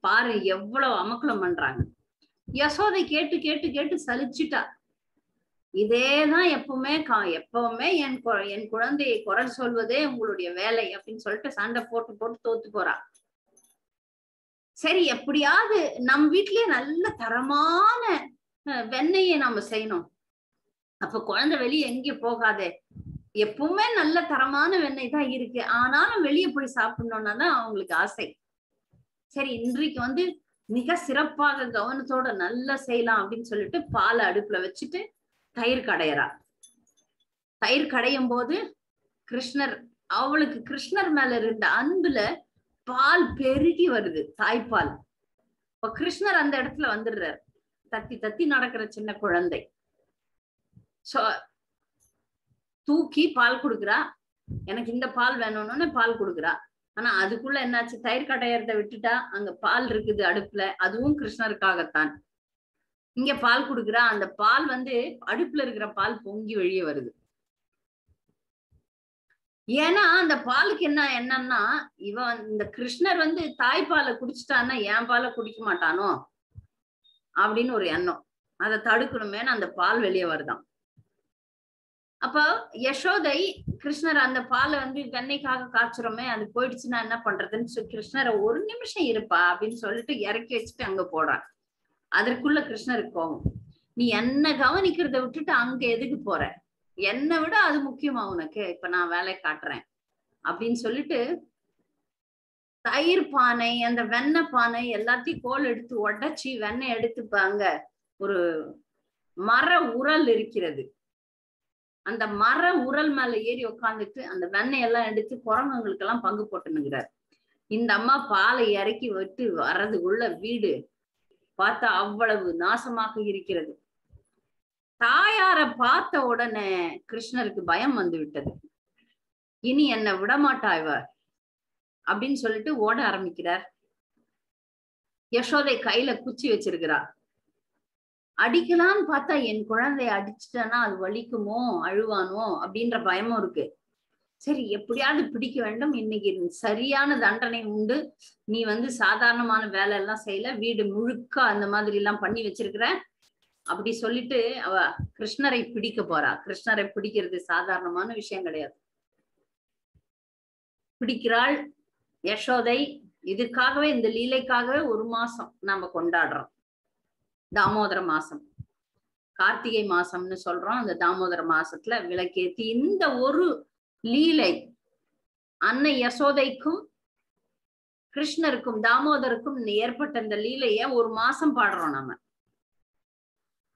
பாரு எவ்வளவு அமக்கலம் பண்றாங்க. யசோதை கேட்டு கேட்டு கேட்டு சலிச்சுட்டா. இதேதான் எப்பவுமே என் குழந்தையை குரல் சொல்வதே உங்களுடைய வேலை அப்படின்னு சொல்லிட்டு சண்டை போட்டு போட்டு தோத்து போறா. சரி, எப்படியாவது நம் வீட்லயே நல்ல தரமான வெண்ணெயை நாம செய்யணும். அப்ப குழந்தை வெளியே எங்கேயும் போகாதே, எப்பவுமே நல்ல தரமான வெண்ணெய் தான் இருக்கு, ஆனாலும் வெளியே போய் சாப்பிடணும்னா தான் அவங்களுக்கு ஆசை. சரி, இன்றைக்கு வந்து மிக சிறப்பாக கவனத்தோட நல்லா செய்யலாம் அப்படின்னு சொல்லிட்டு பாலை அடுப்புல வச்சுட்டு தயிர் கடையறா. தயிர் கடையும் போது அவளுக்கு கிருஷ்ணர் மேல இருந்த அன்புல பால் பெருகி வருது, தாய்ப்பால். இப்ப கிருஷ்ணர் அந்த இடத்துல வந்துடுறாரு. தத்தி தத்தி நடக்கிற சின்ன குழந்தை தூக்கி பால் கொடுக்குறா. எனக்கு இந்த பால் வேணும்னு பால் கொடுக்குறா. ஆனா அதுக்குள்ள என்னாச்சு, தயிர் கடையறத விட்டுட்டா, அங்க பால் இருக்குது அடுப்புல, அதுவும் கிருஷ்ணருக்காகத்தான். இங்க பால் கொடுக்குறா, அந்த பால் வந்து அடுப்புல இருக்கிற பால் பொங்கி வெளியே வருது. ஏன்னா அந்த பாலுக்கு என்னன்னா, இந்த கிருஷ்ணர் வந்து தாய்ப்பாலை குடிச்சிட்டான்னா என் பாலை குடிக்க மாட்டானோ அப்படின்னு ஒரு எண்ணம். அதை தடுக்கணுமேன்னு அந்த பால் வெளியே வருதான். அப்ப யசோதை கிருஷ்ணர் அந்த பாலை வந்து வெண்ணெய்க்காக காய்ச்சுறோமே, அது போயிடுச்சுன்னா என்ன பண்றதுன்னு கிருஷ்ணரை ஒரு நிமிஷம் இருப்பா அப்படின்னு சொல்லிட்டு இறக்கி வச்சுட்டு அங்க போறான். அதற்குள்ள கிருஷ்ணருக்கு கோவம், நீ என்ன கவனிக்கிறத விட்டுட்டு அங்க எதுக்கு போற, என்னை விட அது முக்கியமா உனக்கு, இப்ப நான் வேலை காட்டுறேன் அப்படின்னு சொல்லிட்டு தயிர் பானை, அந்த வெண்ணெய் பானை எல்லாத்தையும் கோல் எடுத்து உடைச்சி வெண்ணெய் எடுத்துப்பாங்க. ஒரு மர உரல் இருக்கிறது, அந்த மர உரல் மேல ஏறி உட்காந்துட்டு அந்த வெண்ணெய் எல்லாம் எடுத்து குரங்குங்களுக்கு எல்லாம் பங்கு போட்டுனுங்கிறார். இந்த அம்மா பாலை இறக்கி விட்டு வர்றதுக்குள்ள வீடு பார்த்தா அவ்வளவு நாசமாக இருக்கிறது. தாயார பார்த்த உடனே கிருஷ்ணருக்கு பயம் வந்து விட்டது. இனி என்ன விடமாட்டா இவ அப்படின்னு சொல்லிட்டு ஓட ஆரம்பிக்கிறார். யசோதை கையில குச்சி வச்சிருக்கிறா. அடிக்கலான்னு பார்த்தா என் குழந்தைய அடிச்சுட்டேன்னா அது வலிக்குமோ, அழுவானோ அப்படின்ற பயமும் இருக்கு. சரி, எப்படியாவது பிடிக்க வேண்டும், இன்னைக்கு சரியான தண்டனை உண்டு, நீ வந்து சாதாரணமான வேலை எல்லாம் செய்யல, வீடு முழுக்க அந்த மாதிரி எல்லாம் பண்ணி வச்சிருக்கிற அப்படி சொல்லிட்டு அவ கிருஷ்ணரை பிடிக்க போறா. கிருஷ்ணரை பிடிக்கிறது சாதாரணமான விஷயம் கிடையாது. பிடிக்கிறாள் யசோதை. இதுக்காகவே, இந்த லீலைக்காகவே ஒரு மாசம் நாம கொண்டாடுறோம். தாமோதர மாசம், கார்த்திகை மாசம்னு சொல்றோம். அந்த தாமோதர மாசத்துல விளக்கேத்தி இந்த ஒரு லீலை அன்னை யசோதைக்கும் கிருஷ்ணருக்கும் தாமோதருக்கும் ஏற்பட்ட இந்த லீலைய ஒரு மாசம் பாடுறோம் நம்ம.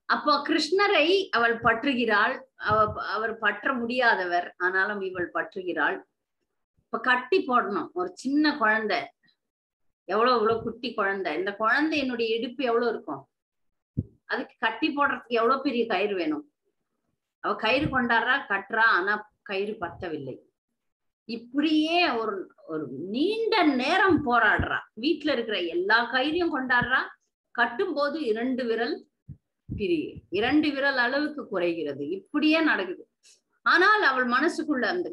அப்போ கிருஷ்ணரை அவள் பற்றுகிறாள். அவர் பற்ற முடியாதவர், ஆனாலும் இவள் பற்றுகிறாள். இப்ப கட்டி போடணும். ஒரு சின்ன குழந்தை, எவ்வளவு குட்டி குழந்தை, இந்த குழந்தையினுடைய இடுப்பு எவ்வளவு இருக்கும், அதுக்கு கட்டி போடுறதுக்கு எவ்வளவு பெரிய கயிறு வேணும். அவ கயிறு கொண்டாடுறா, கட்டுறா, ஆனா கயிறு பத்தவில்லை. இப்படியே ஒரு நீண்ட நேரம் போராடுறா. வீட்டுல இருக்கிற எல்லா கயிறையும் கொண்டாடுறா. கட்டும் போது 2 விரல் பிரிவு, 2 விரல் அளவுக்கு குறைகிறது. இப்படியே நடக்குது. ஆனால் அவள் மனசுக்குள்ள அந்த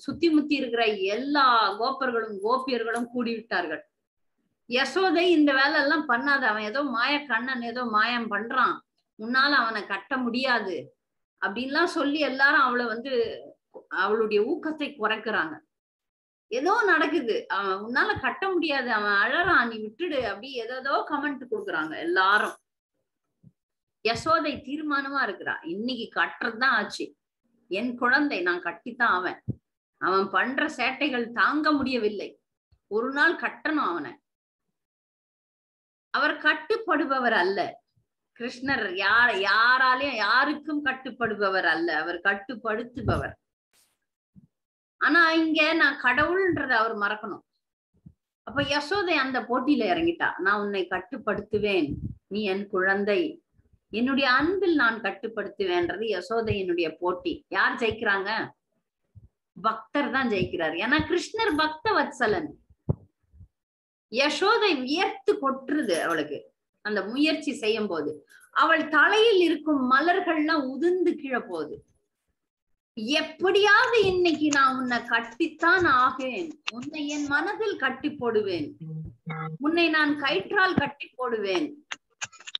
சுத்தி முத்தி இருக்கிற எல்லா கோபியர்களும் கூடிவிட்டார்கள். யசோதை இந்த வேலை எல்லாம் பண்ணாத, அவன் ஏதோ கண்ணன் ஏதோ மாயம் பண்றான், உன்னால அவனை கட்ட முடியாது அப்படின்லாம் சொல்லி எல்லாரும் அவளை வந்து அவளுடைய ஊக்கத்தை குறைக்கிறாங்க. ஏதோ நடக்குது, அவன் உன்னால கட்ட முடியாது, அவன் அழறான், நீ விட்டுடு, அப்படி ஏதோ கமெண்ட் கொடுக்குறாங்க எல்லாரும். யசோதை தீர்மானமா இருக்கிறா, இன்னைக்கு கட்டுறதுதான் ஆச்சு, என் குழந்தை நான் கட்டித்தான் அவன் பண்ற சேட்டைகள் தாங்க முடியவில்லை, ஒரு நாள் கட்டணும் அவனை. அவர் கட்டுப்படுபவர் அல்ல, கிருஷ்ணர் யாராலையும் யாருக்கும் கட்டுப்படுபவர் அல்ல, அவர் கட்டுப்படுத்துபவர். ஆனா இங்க நான் கடவுள்ன்றத அவர் மறக்கணும். அப்ப யசோதை அந்த போட்டியில இறங்கிட்டா. நான் உன்னை கட்டுப்படுத்துவேன், நீ என் குழந்தை, என்னுடைய அன்பில் நான் கட்டுப்படுத்துவேன்றது யசோதையினுடைய போட்டி. யார் ஜெயிக்கிறாங்க? பக்தர் தான் ஜெயிக்கிறார். ஏன்னா கிருஷ்ணர் பக்த வத்சலன். யசோதை வியர்த்து கொட்டுறது அவளுக்கு அந்த முயற்சி செய்யும் போது. அவள் தலையில் இருக்கும் மலர்கள்லாம் உதிர்ந்து கீழே போகுது. எப்படியாவது இன்னைக்கு நான் உன்னை கட்டித்தான் ஆகேன், உன்னை என் மனதில் கட்டி போடுவேன், உன்னை நான் கயிற்றால் கட்டி போடுவேன்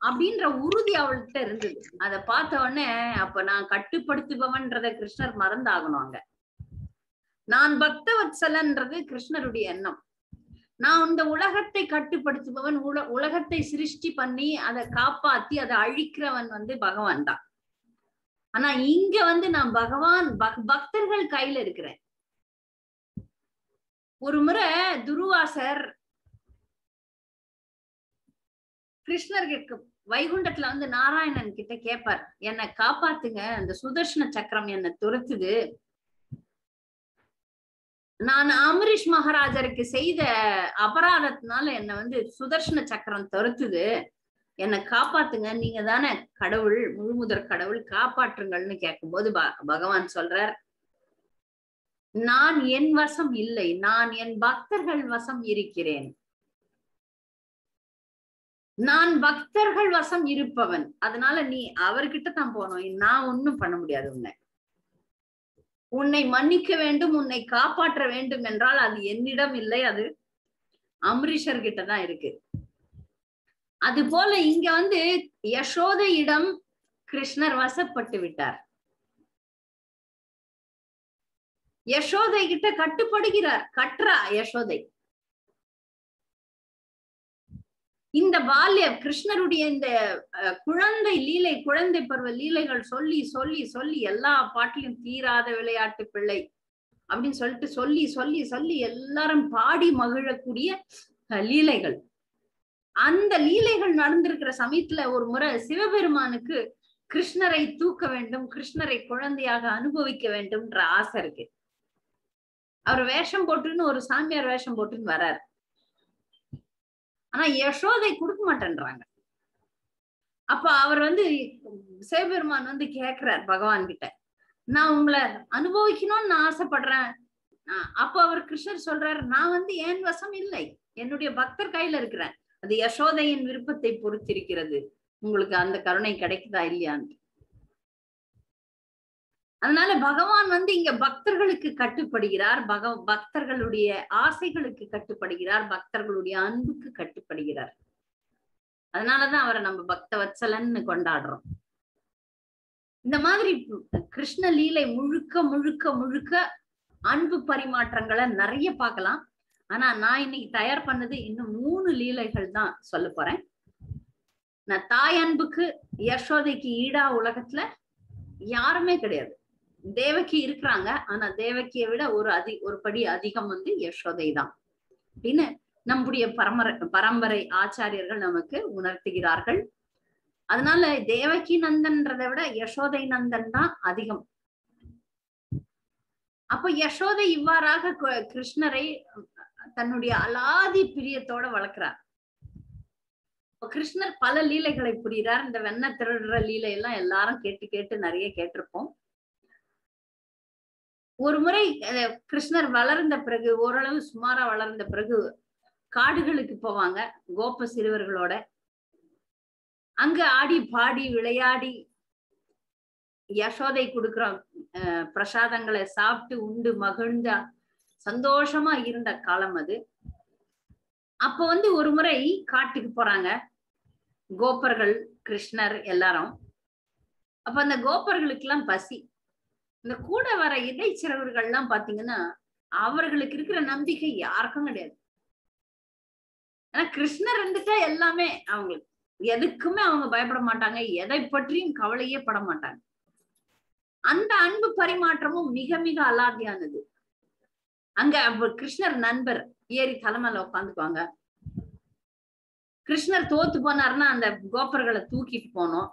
அப்படின்ற உறுதி அவள்கிட்ட இருந்தது. அதை பார்த்த உடனே அப்ப நான் கட்டுப்படுத்துபவன்றத கிருஷ்ணர் மறந்தாகணும். அங்க நான் பக்தவத்சலன்றது கிருஷ்ணருடைய எண்ணம். நான் இந்த உலகத்தை கட்டுப்படுத்துபவன், உலகத்தை சிருஷ்டி பண்ணி அதை காப்பாத்தி அதை அழிக்கிறவன் பகவான் தான். ஆனா இங்க நான் பகவான் பக்தர்கள் கையில இருக்கிறேன். ஒரு முறை துருவாசர் கிருஷ்ணருக்கு வைகுண்டத்துல நாராயணன் கிட்ட கேட்பார், என்னை காப்பாத்துங்க, அந்த சுதர்ஷன சக்கரம் என்னை துரத்துது, நான் அமரீஷ் மகாராஜருக்கு செய்த அபராதத்தினால என்ன சுதர்ஷன சக்கரம் துரத்துது, என்னை காப்பாத்துங்க, நீங்க தானே கடவுள், முழுமுதற் கடவுள், காப்பாற்றுங்கள்னு கேட்கும்போது பகவான் சொல்றார், நான் என் வசம் இல்லை, நான் என் பக்தர்கள் வசம் இருக்கிறேன், நான் பக்தர்கள் வசம் இருப்பவன், அதனால நீ அவர்கிட்ட தான் போனோம், நான் ஒண்ணும் பண்ண முடியாது. உன்னை மன்னிக்க வேண்டும், உன்னை காப்பாற்ற வேண்டும் என்றால் அது என்னிடம் இல்லை, அது அமரீஷர் கிட்ட தான் இருக்கு. அது போல இங்க யசோதையிடம் கிருஷ்ணர் வசப்பட்டு விட்டார். யசோதை கிட்ட கட்டுப்படுகிறார், கற்றா யசோதை. இந்த பால்ய கிருஷ்ணருடைய இந்த குழந்தை லீலை, குழந்தை பருவ லீலைகள் சொல்லி சொல்லி சொல்லி எல்லா பாட்டிலும் தீராத விளையாட்டு பிள்ளை அப்படின்னு சொல்லிட்டு சொல்லி சொல்லி சொல்லி எல்லாரும் பாடி மகிழக்கூடிய லீலைகள். அந்த லீலைகள் நடந்திருக்கிற சமயத்துல ஒரு முறை சிவபெருமானுக்கு கிருஷ்ணரை தூக்க வேண்டும், கிருஷ்ணரை குழந்தையாக அனுபவிக்க வேண்டும்ன்ற ஆசை இருக்கு. அவர் வேஷம் போட்டுன்னு ஒரு சாமியார் வேஷம் போட்டுன்னு வர்றாரு. ஆனா யசோதை கொடுக்க மாட்டேன்றாங்க. அப்ப அவர் சிவபெருமான் கேக்குறார் பகவான் கிட்ட, நான் உங்களை அனுபவிக்கணும்னு நான் ஆசைப்படுறேன். அப்ப அவர் கிருஷ்ணர் சொல்றாரு, நான் என் வசம் இல்லை, என்னுடைய பக்தர் கையில இருக்கிறேன், அது யசோதையின் விருப்பத்தை பொறுத்திருக்கிறது, உங்களுக்கு அந்த கருணை கிடைக்குதா இல்லையான்னு. அதனால பகவான் இங்க பக்தர்களுக்கு கட்டுப்படுகிறார், பக்தர்களுடைய ஆசைகளுக்கு கட்டுப்படுகிறார், பக்தர்களுடைய அன்புக்கு கட்டுப்படுகிறார். அதனாலதான் அவரை நம்ம பக்தவத்சலன்னு கொண்டாடுறோம். இந்த மாதிரி கிருஷ்ண லீலை முழுக்க முழுக்க முழுக்க அன்பு பரிமாற்றங்களை நிறைய பார்க்கலாம். ஆனா நான் இன்னைக்கு தயார் பண்ணது இன்னும் 3 லீலைகள் தான் சொல்ல போறேன். நான் தாய் அன்புக்கு யசோதைக்கு ஈடா உலகத்துல யாருமே கிடையாது. தேவகி இருக்கிறாங்க, ஆனா தேவகியை விட ஒரு படி அதிகம் யசோதை தான் அப்படின்னு நம்முடைய பரம்பரை ஆச்சாரியர்கள் நமக்கு உணர்த்துகிறார்கள். அதனால தேவகி நந்தன்றதை விட யசோதை நந்தன் தான் அதிகம். அப்ப யசோதை இவ்வாறாக கிருஷ்ணரை தன்னுடைய அலாதி பிரியத்தோட வளர்க்கிறார். கிருஷ்ணர் பல லீலைகளை புரிகிறார். இந்த வெண்ண திருடுற லீலை எல்லாம் எல்லாரும் கேட்டு கேட்டு நிறைய கேட்டிருப்போம். ஒரு முறை கிருஷ்ணர் வளர்ந்த பிறகு, ஓரளவு சுமாரா வளர்ந்த பிறகு காடுகளுக்கு போவாங்க கோப சிறுவர்களோட. அங்க ஆடி பாடி விளையாடி யசோதை கொடுக்குற பிரசாதங்களை சாப்பிட்டு உண்டு மகிழ்ந்தா சந்தோஷமா இருந்த காலம் அது. அப்ப ஒரு முறை காட்டுக்கு போறாங்க கோபர்கள், கிருஷ்ணர் எல்லாரும். அப்ப அந்த கோபர்களுக்கு எல்லாம் பசி. இந்த கூட வர இடைச்சிறவர்கள் எல்லாம் பாத்தீங்கன்னா அவர்களுக்கு இருக்கிற நம்பிக்கை யாருக்கும் கிடையாது. ஆனா கிருஷ்ணர் இருந்துட்டா எல்லாமே அவங்களுக்கு, எதுக்குமே அவங்க பயப்பட மாட்டாங்க, எதை பற்றியும் கவலையே பட மாட்டாங்க. அந்த அன்பு பரிமாற்றமும் மிக மிக அலாதியானது. அங்க கிருஷ்ணர் நண்பர் ஏறி தலைமையில உட்காந்துக்குவாங்க. கிருஷ்ணர் தோத்து போனாருன்னா அந்த கோப்பர்களை தூக்கிட்டு போனோம்.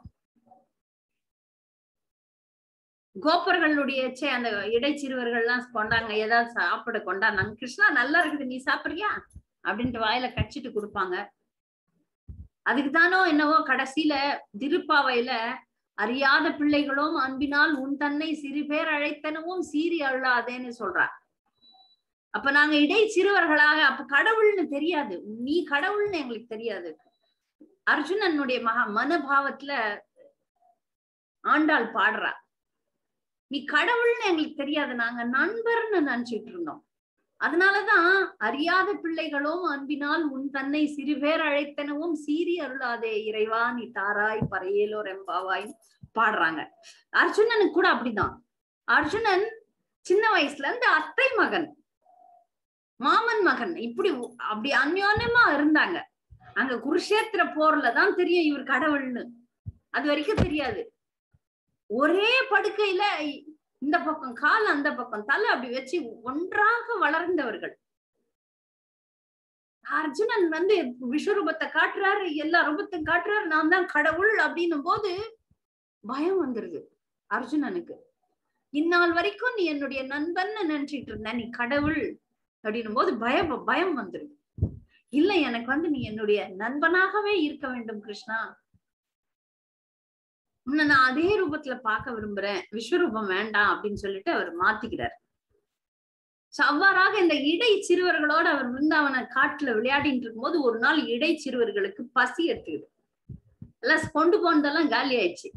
கோப்பர்களுடைய அந்த இடைச்சிறுவர்கள் எல்லாம் கொண்டாங்க, ஏதாவது சாப்பிட கொண்டாந்தாங்க. கிருஷ்ணா நல்லா இருக்குது, நீ சாப்பிடுறியா அப்படின்ட்டு வாயில கச்சிட்டு கொடுப்பாங்க. அதுக்குதானோ என்னவோ கடைசியில திருப்பாவையில அறியாத பிள்ளைகளும் அன்பினால் உன் தன்னை சிறு பேர் அழைத்தனவும் சீறி அழுளாதேன்னு சொல்றா. அப்ப நாங்க இடைச்சிறுவர்களாக, அப்ப கடவுள்னு தெரியாது, நீ கடவுள்னு எங்களுக்கு தெரியாது. அர்ஜுனனுடைய மனோபாவத்துல ஆண்டாள் பாடுறா, நீ கடவுள்னு எங்களுக்கு தெரியாது, நாங்க நண்பர்னு நினைச்சிட்டு இருந்தோம். அதனாலதான் அறியாத பிள்ளைகளும் அன்பினால் உன் தன்னை சிறுபேர் அழைத்தனவும் சீறி அருளாதே இறைவா நீ தாராய் பறையேலோ ரெம்பாவாய் பாடுறாங்க. அர்ஜுனனுக்கு கூட அப்படிதான். அர்ஜுனன் சின்ன வயசுல இருந்து அத்தை மகன், மாமன் மகன், இப்படி அப்படி அந்யோன்யமா இருந்தாங்க. அங்க குருஷேத்திர போர்லதான் தெரியும் இவர் கடவுள்னு, அது வரைக்கும் தெரியாது. ஒரே படுக்கையில இந்த பக்கம் கால் அந்த பக்கம் தலை அப்படி வச்சு ஒன்றாக வளர்ந்தவர்கள். அர்ஜுனன் விஸ்வரூபத்தை காட்டுறாரு, எல்லா ரூபத்தையும் காட்டுறாரு, நான் தான் கடவுள் அப்படின்னும் போது பயம் வந்துருது அர்ஜுனனுக்கு. இந்நாள் வரைக்கும் நீ என்னுடைய நண்பன் நினைச்சிட்டு இருந்த, நீ கடவுள் அப்படின்னும் போது பயம் வந்துருது. இல்ல எனக்கு நீ என்னுடைய நண்பனாகவே இருக்க வேண்டும் கிருஷ்ணா, உன்னை நான் அதே ரூபத்துல பார்க்க விரும்புறேன், விஸ்வரூபம் வேண்டாம் அப்படின்னு சொல்லிட்டு அவர் மாத்திக்கிறார். அவ்வாறாக இந்த இடை சிறுவர்களோட அவர் விருந்தாவன காட்டுல விளையாடிட்டு இருக்கும் போது ஒரு நாள் இடை சிறுவர்களுக்கு பசி எடுத்துக்குது. எல்லாம் கொண்டு போனதெல்லாம் காலி ஆயிடுச்சு.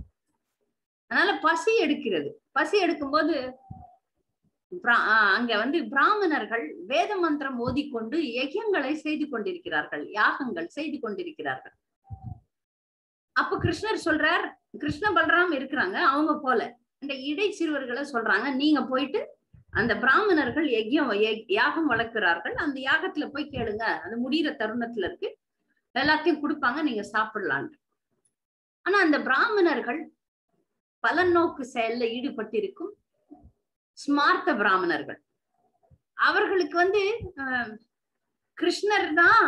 அதனால பசி எடுக்கிறது. பசி எடுக்கும்போது அங்க பிராமணர்கள் வேத மந்திரம் ஓதிக்கொண்டு யஜ்யங்களை செய்து கொண்டிருக்கிறார்கள், யாகங்கள் செய்து கொண்டிருக்கிறார்கள். அப்ப கிருஷ்ணர் சொல்றார், கிருஷ்ண பலராம் இருக்கிறாங்க, அவங்க போல இந்த இடை சிறுவர்களை சொல்றாங்க, நீங்க போயிட்டு அந்த பிராமணர்கள் யாகம் வளர்க்கிறார்கள், அந்த யாகத்துல போய் கேளுங்க, அது முடிகிற தருணத்துல இருக்கு, எல்லாத்தையும் கொடுப்பாங்க, நீங்க சாப்பிடலான். ஆனா அந்த பிராமணர்கள் பலநோக்கு செயல்ல ஈடுபட்டிருக்கும் ஸ்மார்த்த பிராமணர்கள். அவர்களுக்கு கிருஷ்ணர் தான்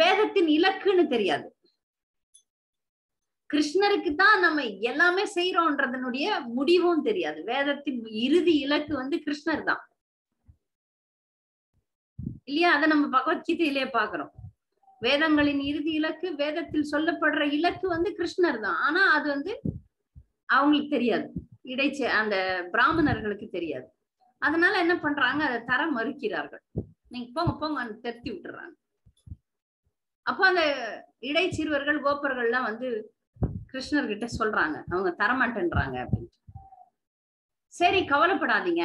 வேதத்தின் இலக்குன்னு தெரியாது. கிருஷ்ணருக்கு தான் நம்ம எல்லாமே செய்யறோம்ன்றதனுடைய முடிவும் தெரியாது. வேதத்தின் இறுதி இலக்கு கிருஷ்ணர் தான் இல்லையா? அதை நம்ம பகவத்கீதையிலே பாக்குறோம். வேதங்களின் இறுதி இலக்கு, வேதத்தில் சொல்லப்படுற இலக்கு கிருஷ்ணர் தான். ஆனா அது அவங்களுக்கு தெரியாது, அந்த பிராமணர்களுக்கு தெரியாது. அதனால என்ன பண்றாங்க, அதை தர மறுக்கிறார்கள். நீங்க போங்க போங்க திருத்தி விட்டுறாங்க. அப்ப அந்த இடை சிறுவர்கள் கோப்பர்கள்லாம் கிருஷ்ணர்கிட்ட சொல்றாங்க, அவங்க தரமாட்டேன்றாங்க அப்படின்னு. சரி கவலைப்படாதீங்க,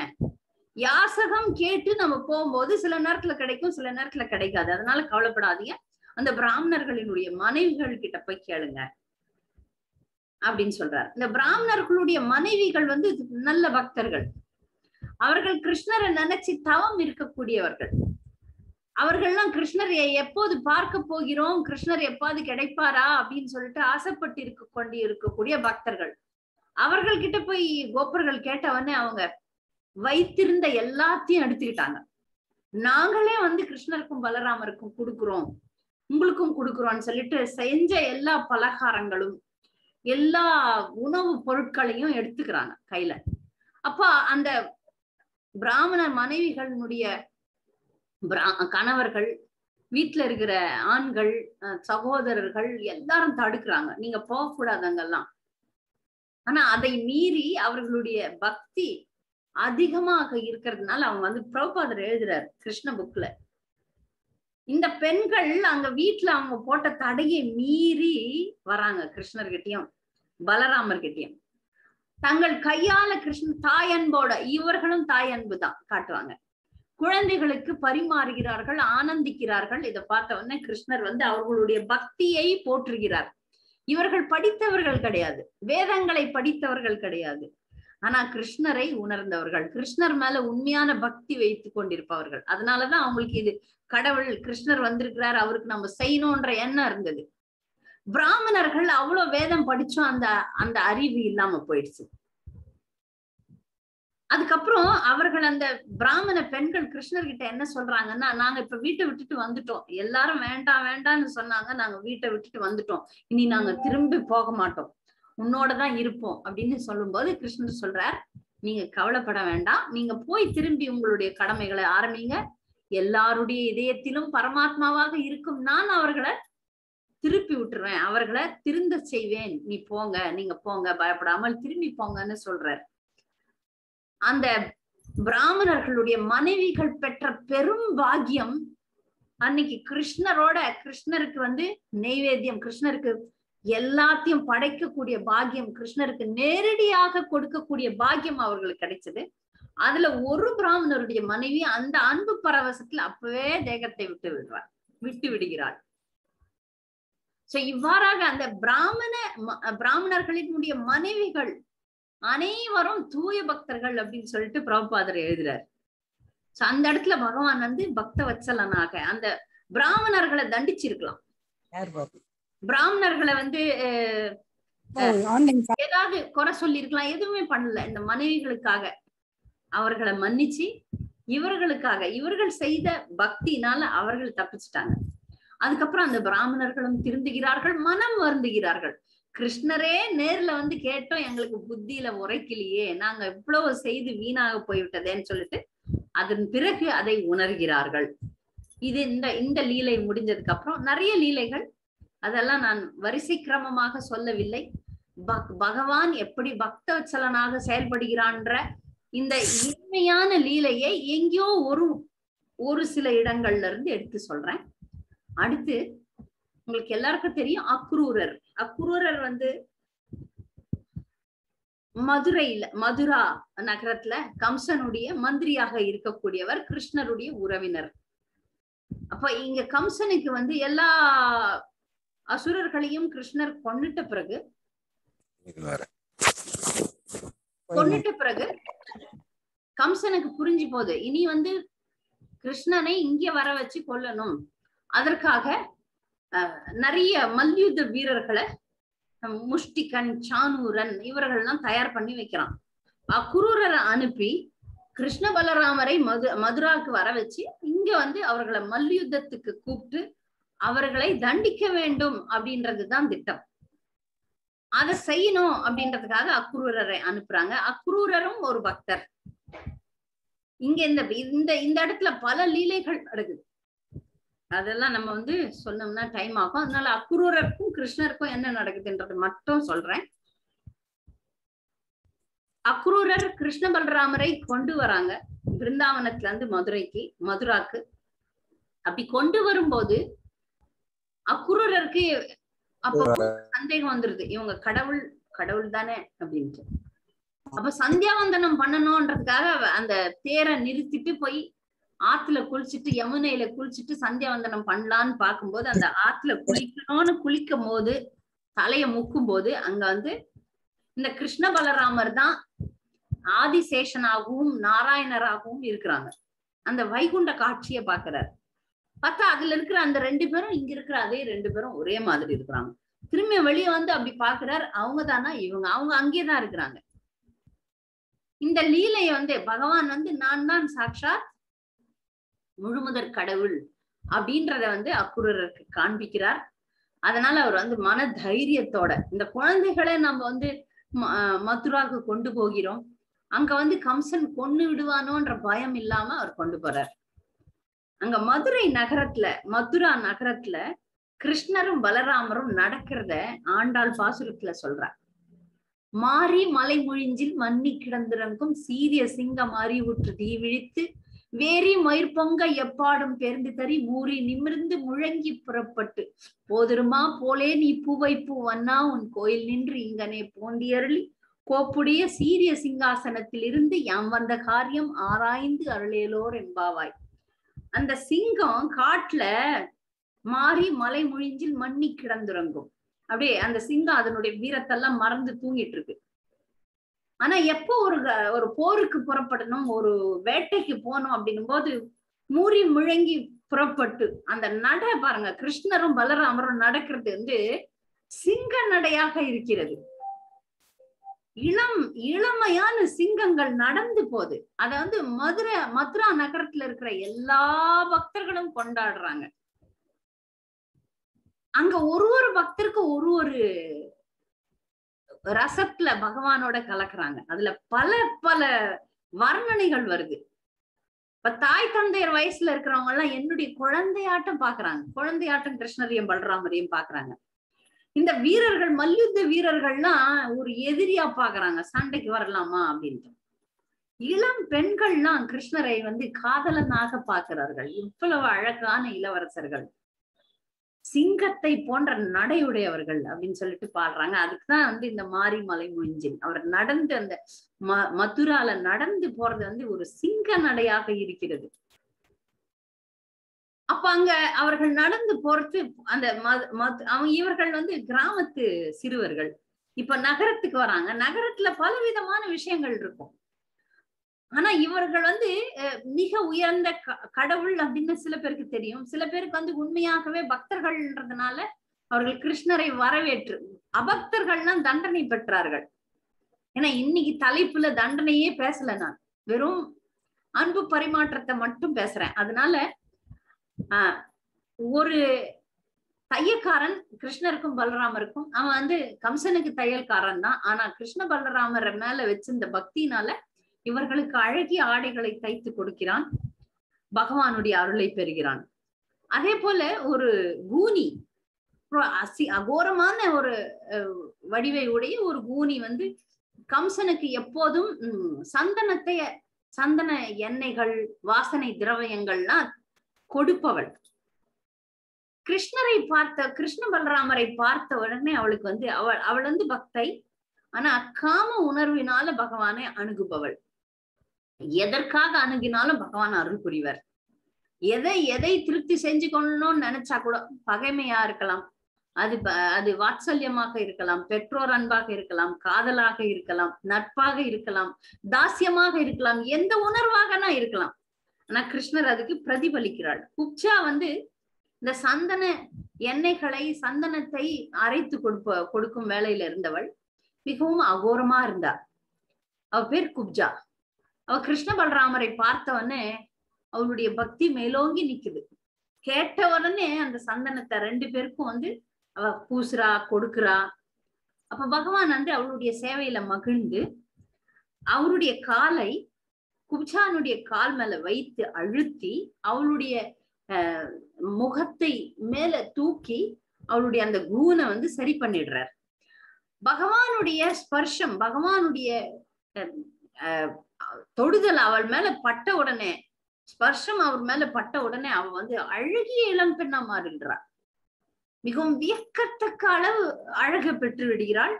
யாசகம் கேட்டு நம்ம போகும்போது சில நேரத்துல கிடைக்கும், சில நேரத்துல கிடைக்காது, அதனால கவலைப்படாதீங்க, அந்த பிராமணர்களினுடைய மனைவிகள் கிட்ட போய் கேளுங்க அப்படின்னு சொல்றாரு. இந்த பிராமணர்களுடைய மனைவிகள் நல்ல பக்தர்கள். அவர்கள் கிருஷ்ணரை நினைச்சு தவம் இருக்கக்கூடியவர்கள். அவர்கள்லாம் கிருஷ்ணர் எப்போது பார்க்க போகிறோம், கிருஷ்ணர் எப்பாவது கிடைப்பாரா அப்படின்னு சொல்லிட்டு ஆசைப்பட்டு இருக்கக்கூடிய பக்தர்கள். அவர்கள் கிட்ட போய் கோப்பர்கள் கேட்டவொடனே அவங்க வைத்திருந்த எல்லாத்தையும் எடுத்துக்கிட்டாங்க. நாங்களே கிருஷ்ணருக்கும் பலராமருக்கும் கொடுக்குறோம், உங்களுக்கும் கொடுக்குறோம்னு சொல்லிட்டு செஞ்ச எல்லா பலகாரங்களும் எல்லா உணவு பொருட்களையும் எடுத்துக்கிறாங்க கையில. அப்ப அந்த பிராமணர் மனைவிகளுடைய கணவர்கள், வீட்டுல இருக்கிற ஆண்கள், சகோதரர்கள் எல்லாரும் தடுக்கிறாங்க, நீங்க போக கூடாது அங்கெல்லாம். ஆனா அதை மீறி அவர்களுடைய பக்தி அதிகமாக இருக்கிறதுனால அவங்க பிரபுபாதர் எழுதுறாரு கிருஷ்ண புக்ல, இந்த பெண்கள் அங்க வீட்டுல அவங்க போட்ட தடையை மீறி வராங்க கிருஷ்ணர்கிட்டயும் பலராமர்கிட்டயும். தங்கள் கையால கிருஷ்ணன் தாயன்போட, இவர்களும் தாயன்பு தான் காட்டுவாங்க, குழந்தைகளுக்கு பரிமாறுகிறார்கள், ஆனந்திக்கிறார்கள். இதை பார்த்த உடனே கிருஷ்ணர் அவர்களுடைய பக்தியை போற்றுகிறார். இவர்கள் படித்தவர்கள் கிடையாது, வேதங்களை படித்தவர்கள் கிடையாது, ஆனா கிருஷ்ணரை உணர்ந்தவர்கள், கிருஷ்ணர் மேல உண்மையான பக்தி வைத்து கொண்டிருப்பவர்கள். அதனாலதான் அவங்களுக்கு இது கடவுள் கிருஷ்ணர் வந்திருக்கிறார், அவருக்கு நம்ம செய்யணும்ன்ற எண்ணம் இருந்தது. பிராமணர்கள் அவ்வளவு வேதம் படிச்சும் அந்த அறிவு இல்லாம போயிடுச்சு. அதுக்கப்புறம் அவர்கள் அந்த பிராமண பெண்கள் கிருஷ்ணர்கிட்ட என்ன சொல்றாங்கன்னா, நாங்க இப்ப வீட்டை விட்டுட்டு வந்துட்டோம், எல்லாரும் வேண்டாம் வேண்டாம்னு சொன்னாங்க, நாங்க வீட்டை விட்டுட்டு வந்துட்டோம், இனி நாங்க திரும்பி போக மாட்டோம், உன்னோடதான் இருப்போம் அப்படின்னு சொல்லும்போது கிருஷ்ணர் சொல்றார், நீங்க கவலைப்பட வேண்டாம், நீங்க போய் திரும்பி உங்களுடைய கடமைகளை ஆரம்பிங்க, எல்லாருடைய இதயத்திலும் பரமாத்மாவாக இருக்கும் நான் அவர்களை திருப்பி விட்டுருவேன், அவர்களை திருந்த செய்வேன், நீ போங்க, நீங்க போங்க, பயப்படாமல் திரும்பி போங்கன்னு சொல்றார். அந்த பிராமணர்களுடைய மனைவிகள் பெற்ற பெரும் பாக்கியம், அன்னைக்கு கிருஷ்ணருக்கு நெய்வேத்தியம், கிருஷ்ணருக்கு எல்லாத்தையும் படைக்கக்கூடிய பாக்கியம், கிருஷ்ணருக்கு நேரடியாக கொடுக்கக்கூடிய பாக்கியம் அவர்களுக்கு கிடைச்சது. அதுல ஒரு பிராமணருடைய மனைவி அந்த அன்பு பரவசத்துல அப்பவே தேகத்தை விட்டு விடுகிறாள். சோ இவ்வாறாக அந்த பிராமணர்களினுடைய மனைவிகள் அனைவரும் தூய பக்தர்கள் அப்படின்னு சொல்லிட்டு பிரபுபாதர் எழுதுறார். சோ அந்த இடத்துல பகவான் பக்த வத்சலனாக அந்த பிராமணர்களை தண்டிச்சிருக்கலாம், பிராமணர்களை ஏதாவது குறை சொல்லி இருக்கலாம், எதுவுமே பண்ணல. இந்த மனைவிகளுக்காக அவர்களை மன்னிச்சு இவர்களுக்காக இவர்கள் செய்த பக்தினால அவர்கள் தப்பிச்சுட்டாங்க. அதுக்கப்புறம் அந்த பிராமணர்களும் திருந்துகிறார்கள், மனம் வருந்துகிறார்கள். கிருஷ்ணரே நேர்ல கேட்டோம், எங்களுக்கு புத்தியில உரைக்கலையே, நாங்க இவ்வளவு செய்து வீணாக போய்விட்டதேன்னு சொல்லிட்டு அதன் பிறகு அதை உணர்கிறார்கள். இது இந்த லீலை முடிஞ்சதுக்கு அப்புறம் நிறைய லீலைகள், அதெல்லாம் நான் வரிசை கிரமமாக சொல்லவில்லை. பகவான் எப்படி பக்தவத்சலனாக செயல்படுகிறான்ற இந்த இனிமையான லீலையை எங்கேயோ ஒரு சில இடங்கள்ல இருந்து எடுத்து சொல்றேன். அடுத்து உங்களுக்கு எல்லாருக்கும் தெரியும் அக்ரூரர் மதுரா நகரத்துல கம்சனுடைய மந்திரியாக இருக்கக்கூடியவர், கிருஷ்ணருடைய உறவினர். அப்ப இங்க கம்சனுக்கு எல்லா அசுரர்களையும் கிருஷ்ணர் கொன்னுட்ட பிறகு கம்சனுக்கு புரிஞ்சு போகுது, இனி கிருஷ்ணனை இங்க வர வச்சு கொல்லணும், அதற்காக நிறைய மல்யுத்த வீரர்களை முஷ்டிகன், சானூரன் இவர்கள்லாம் தயார் பண்ணி வைக்கிறான். அக்ரூரரை அனுப்பி கிருஷ்ண பலராமரை மதுராவுக்கு வர வச்சு இங்க அவர்களை மல்யுத்தத்துக்கு கூப்பிட்டு அவர்களை தண்டிக்க வேண்டும் அப்படின்றதுதான் திட்டம். அதை செய்யணும் அப்படின்றதுக்காக அக்ரூரரை அனுப்புறாங்க. அக்ரூரரும் ஒரு பக்தர். இங்க இந்த இடத்துல பல லீலைகள் நடக்குது, அதெல்லாம் நம்ம சொன்னோம்னா டைம் ஆகும். அதனால அக்ரூரருக்கும் கிருஷ்ணருக்கும் என்ன நடக்குதுன்றது மட்டும் சொல்றேன். அக்ரூரர் கிருஷ்ண பலராமரை கொண்டு வராங்க பிருந்தாவனத்துல இருந்து மதுராக்கு. அப்படி கொண்டு வரும்போது அக்ரூரருக்கு அப்போ சந்தேகம் வந்துருது, இவங்க கடவுள் தானே அப்படின்ட்டு. அப்ப சந்தியாவந்தனம் பண்ணணும்ன்றதுக்காக அந்த தேரை நிறுத்திட்டு போய் ஆத்துல குளிச்சுட்டு, யமுனையில குளிச்சுட்டு சந்தியாவந்தனம் பண்ணலான்னு பார்க்கும்போது, அந்த ஆத்துல குளிக்கும் போது தலைய முக்கும் போது அங்க இந்த கிருஷ்ண பலராமர் தான் ஆதிசேஷனாகவும் நாராயணராகவும் இருக்கிறாங்க. அந்த வைகுண்ட காட்சியை பாக்குறாரு. பார்த்தா அதுல இருக்கிற அந்த ரெண்டு பேரும் இங்க இருக்கிற அதே ரெண்டு பேரும் ஒரே மாதிரி இருக்கிறாங்க. திரும்பி வெளியே அப்படி பாக்குறாரு, அவங்க தானா அவங்க அங்கேதான் இருக்கிறாங்க. இந்த லீலைய பகவான் நான் தான் சாட்சாத் முழுமுதற் கடவுள் அப்படின்றத அக்ரூரருக்கு காண்பிக்கிறார். அதனால அவர் மன தைரியத்தோட இந்த குழந்தைகளை நம்ம மதுராவுக்கு கொண்டு போகிறோம், அங்க கம்சன் கொன்னு விடுவானோன்ற பயம் இல்லாம அவர் கொண்டு போறார். அங்க மதுரா நகரத்துல கிருஷ்ணரும் பலராமரும் நடக்கிறத ஆண்டாள் பாசுரத்துல சொல்றார். மாறி மலை முழிஞ்சில் மன்னி கிடந்திறங்கும் சீரிய சிங்க மாறி உற்று தீ விழித்து வேரி மயிர் பொங்க எப்பாடும் பேர்ந்து தறி மூறி நிமிர்ந்து முழங்கி புறப்பட்டு போதிருமா போலே நீ பூவைப்பூ வண்ணா உன் கோயில் நின்று இங்கனே போந்தியருளி கோப்புடைய சீரிய சிங்காசனத்தில் இருந்து யாம் வந்த காரியம் ஆராய்ந்து அருளேலோர் என்பாவாய். அந்த சிங்கம் காட்டுல மாறி மலை முழிஞ்சில் மண்ணி கிடந்துறங்கும். அப்படியே அந்த சிங்கம் அதனுடைய வீரத்தெல்லாம் மறந்து தூங்கிட்டு இருக்கு. ஆனா எப்போ ஒரு போருக்கு புறப்படணும், ஒரு வேட்டைக்கு போகணும் அப்படின்னும் போது மூறி முழங்கி புறப்பட்டு அந்த நடை பாருங்க, கிருஷ்ணரும் பலராமரும் நடக்கிறது சிங்க நடையாக இருக்கிறது. இளமையான சிங்கங்கள் நடந்து போகுது. அத வந்து மதுரா நகரத்துல இருக்கிற எல்லா பக்தர்களும் கொண்டாடுறாங்க. அங்க ஒரு பக்தருக்கு ஒரு ரசத்துல பகவானோட கலக்குறாங்க. அதுல பல வர்ணனைகள் வருது. இப்ப தாய் தந்தையர் வயசுல இருக்கிறவங்க எல்லாம் என்னுடைய குழந்தையாட்டம் பாக்குறாங்க. குழந்தையாட்டம் கிருஷ்ணரையும் பலராமரையும் பாக்குறாங்க. இந்த வீரர்கள், மல்யுத்த வீரர்கள்லாம் ஒரு எதிரியா பாக்குறாங்க, சண்டைக்கு வரலாமா அப்படின்ட்டு. இளம் பெண்கள்லாம் கிருஷ்ணரை வந்து காதலனாக பார்க்கிறார்கள். இவ்வளவு அழகான இளவரசர்கள், சிங்கத்தை போன்ற நடையுடையவர்கள் அப்படின்னு சொல்லிட்டு பாடுறாங்க. அதுக்குதான் வந்து இந்த மாரிமலை முஞ்சின் அவர் நடந்து அந்த மதுரால நடந்து போறது வந்து ஒரு சிங்க நடையாக இருக்கிறது. அப்ப அங்க அவர்கள் நடந்து போறது அந்த இவர்கள் வந்து கிராமத்து சிறுவர்கள். இப்ப நகரத்துக்கு வராங்க. நகரத்துல பலவிதமான விஷயங்கள் இருக்கும். ஆனா இவர்கள் வந்து மிக உயர்ந்த கடவுள் அப்படின்னு சில பேருக்கு தெரியும். சில பேருக்கு வந்து உண்மையாகவே பக்தர்கள்ன்றதுனால அவர்கள் கிருஷ்ணரை வரவேற்று, அபக்தர்கள்லாம் தண்டனை பெற்றார்கள். ஏன்னா இன்னைக்கு தலைப்புல தண்டனையே பேசல, நான் வெறும் அன்பு பரிமாற்றத்தை மட்டும் பேசுறேன். அதனால ஒரு தையக்காரன் கிருஷ்ணருக்கும் பலராமருக்கும், அவன் வந்து கம்சனுக்கு தையல்காரன் தான். ஆனா கிருஷ்ண பலராமர் மேல வச்சிருந்த பக்தினால இவர்களுக்கு அழகிய ஆடைகளை தைத்து கொடுக்கிறான், பகவானுடைய அருளை பெறுகிறான். அதே போல ஒரு கூனி, அகோரமான ஒரு வடிவை உடைய ஒரு கூனி வந்து கம்சனுக்கு எப்போதும் சந்தன எண்ணெய்கள், வாசனை திரவியங்கள்லாம் கொடுப்பவள். கிருஷ்ண பலராமரை பார்த்த உடனே அவளுக்கு வந்து அவள் வந்து பக்தை. ஆனா காம உணர்வினால பகவானை அணுகுபவள். எதற்காக அணுகினாலும் பகவான் அருள் புரிவர். எதை திருப்தி செஞ்சு கொள்ளணும்னு நினைச்சா கூட, பகைமையா இருக்கலாம், அது வாத்சல்யமாக இருக்கலாம், பெற்றோர் அன்பாக இருக்கலாம், காதலாக இருக்கலாம், நட்பாக இருக்கலாம், தாசியமாக இருக்கலாம், எந்த உணர்வாகனா இருக்கலாம். ஆனா கிருஷ்ணர் அதுக்கு பிரதிபலிக்கிறாள். குப்ஜா வந்து இந்த சந்தன எண்ணெய்களை, சந்தனத்தை அரைத்து கொடுக்கும் வேலையில இருந்தவள். மிகவும் அகோரமா இருந்தாள். அவ பேர் குப்ஜா. அவ கிருஷ்ண பலராமரை பார்த்தவொடனே அவளுடைய பக்தி மேலோங்கி நிக்குது. கேட்ட உடனே அந்த சந்தனத்தை 2 பேருக்கும் வந்து அவ பூசுறா, கொடுக்குறா. அப்ப பகவான் வந்து அவளுடைய சேவையில மகிழ்ந்து அவருடைய காலை குப்ஜானுடைய கால் மேல வைத்து அழுத்தி அவளுடைய முகத்தை மேல தூக்கி அவளுடைய அந்த கூனை வந்து சரி பண்ணிடுறார். பகவானுடைய ஸ்பர்ஷம், பகவானுடைய தொடுதல் அவள் மேல பட்ட உடனே, ஸ்பர்ஷம் அவர் மேல பட்ட உடனே அவ வந்து அழகிய இளம் பெண்ணா மாறுகிறாள். மிகவும் வியக்கத்தக்க அளவு அழக பெற்று விடுகிறாள்.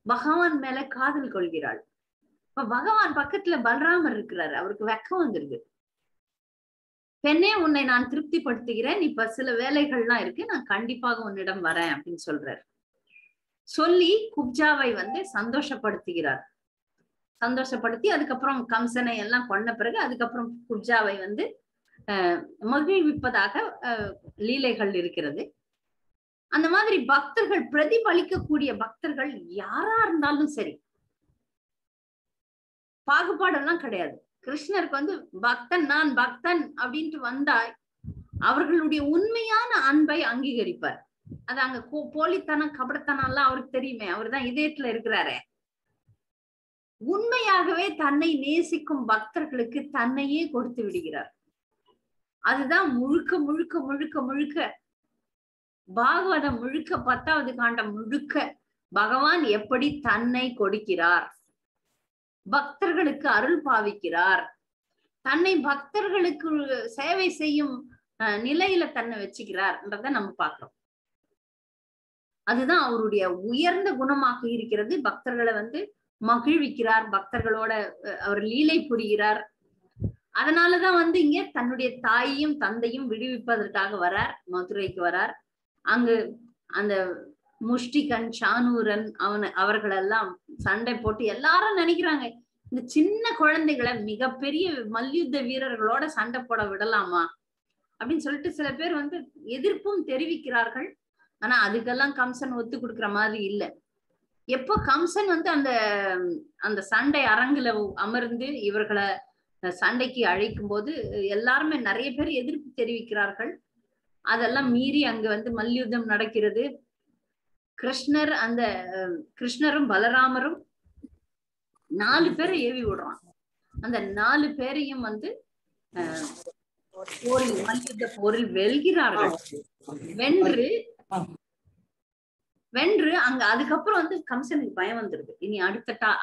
பகவான் மேல காதல் கொள்கிறாள். இப்ப பகவான் பக்கத்துல பலராமர் இருக்கிறாரு. அவருக்கு வெக்கம் வந்துருது. பெண்ணே, உன்னை நான் திருப்திப்படுத்துகிறேன், இப்ப சில வேலைகள்லாம் இருக்கு, நான் கண்டிப்பாக உன்னிடம் வரேன் அப்படின்னு சொல்றாரு. சொல்லி குப்ஜாவை வந்து சந்தோஷப்படுத்துகிறார். சந்தோஷப்படுத்தி அதுக்கப்புறம் கம்சனை எல்லாம் கொண்ட பிறகு அதுக்கப்புறம் குப்ஜாவை வந்து மகிழ்விப்பதாக லீலைகள் இருக்கிறது. அந்த மாதிரி பக்தர்கள், பிரதிபலிக்கக்கூடிய பக்தர்கள் யாரா இருந்தாலும் சரி, பாகுபாடெல்லாம் கிடையாது. கிருஷ்ணருக்கு வந்து பக்தன், நான் பக்தன் அப்படின்ட்டு வந்தா அவர்களுடைய உண்மையான அன்பை அங்கீகரிப்பார். அது அங்க போலித்தனம், கபடத்தனம் எல்லாம் அவருக்கு தெரியுமே, அவர் தான் இதயத்துல இருக்கிறாரே. உண்மையாகவே தன்னை நேசிக்கும் பக்தர்களுக்கு தன்னையே கொடுத்து விடுகிறார். அதுதான் முழுக்க முழுக்க முழுக்க முழுக்க பாகவதம் முழுக்க, 10வது காண்டம் முழுக்க பகவான் எப்படி தன்னை கொடுக்கிறார், பக்தர்களுக்கு அருள் பாவிக்கிறார், தன்னை பக்தர்களுக்கு சேவை செய்யும் நிலையில தன்னை வச்சுக்கிறார்ன்றத நம்ம பார்க்கிறோம். அதுதான் அவருடைய உயர்ந்த குணமாக இருக்கிறது. பக்தர்களை வந்து மகிழ்விக்கிறார், பக்தர்களோட அவர் லீலை புரிகிறார். அதனாலதான் வந்து இங்க தன்னுடைய தாயையும் தந்தையும் விடுவிப்பதற்காக வரார், மதுரைக்கு வரார். அங்கு அந்த முஷ்டிகன், சானூரன், அவர்களெல்லாம் சண்டை போட்டு எல்லாரும் நினைக்கிறாங்க, இந்த சின்ன குழந்தைகளை மிகப்பெரிய மல்யுத்த வீரர்களோட சண்டை போட விடலாமா அப்படின்னு சொல்லிட்டு சில பேர் வந்து எதிர்ப்பும் தெரிவிக்கிறார்கள். ஆனா அதுக்கெல்லாம் கம்சன் ஒத்து கொடுக்குற மாதிரி இல்லை. எப்போ கம்சன் வந்து அந்த அந்த சண்டை அரங்குல அமர்ந்து இவர்களை சண்டைக்கு அழைக்கும் போது எல்லாருமே நிறைய பேர் எதிர்ப்பு தெரிவிக்கிறார்கள். அதெல்லாம் மீறி அங்க வந்து மல்யுத்தம் நடக்கிறது. கிருஷ்ணரும் பலராமரும் 4 பேரை ஏவி விடுறான். அந்த 4 பேரையும் வந்து மல்யுத்த போரில் வெல்கிறார்கள். வென்று அங்க அதுக்கப்புறம் வந்து கம்சனுக்கு பயம் வந்துருது. இனி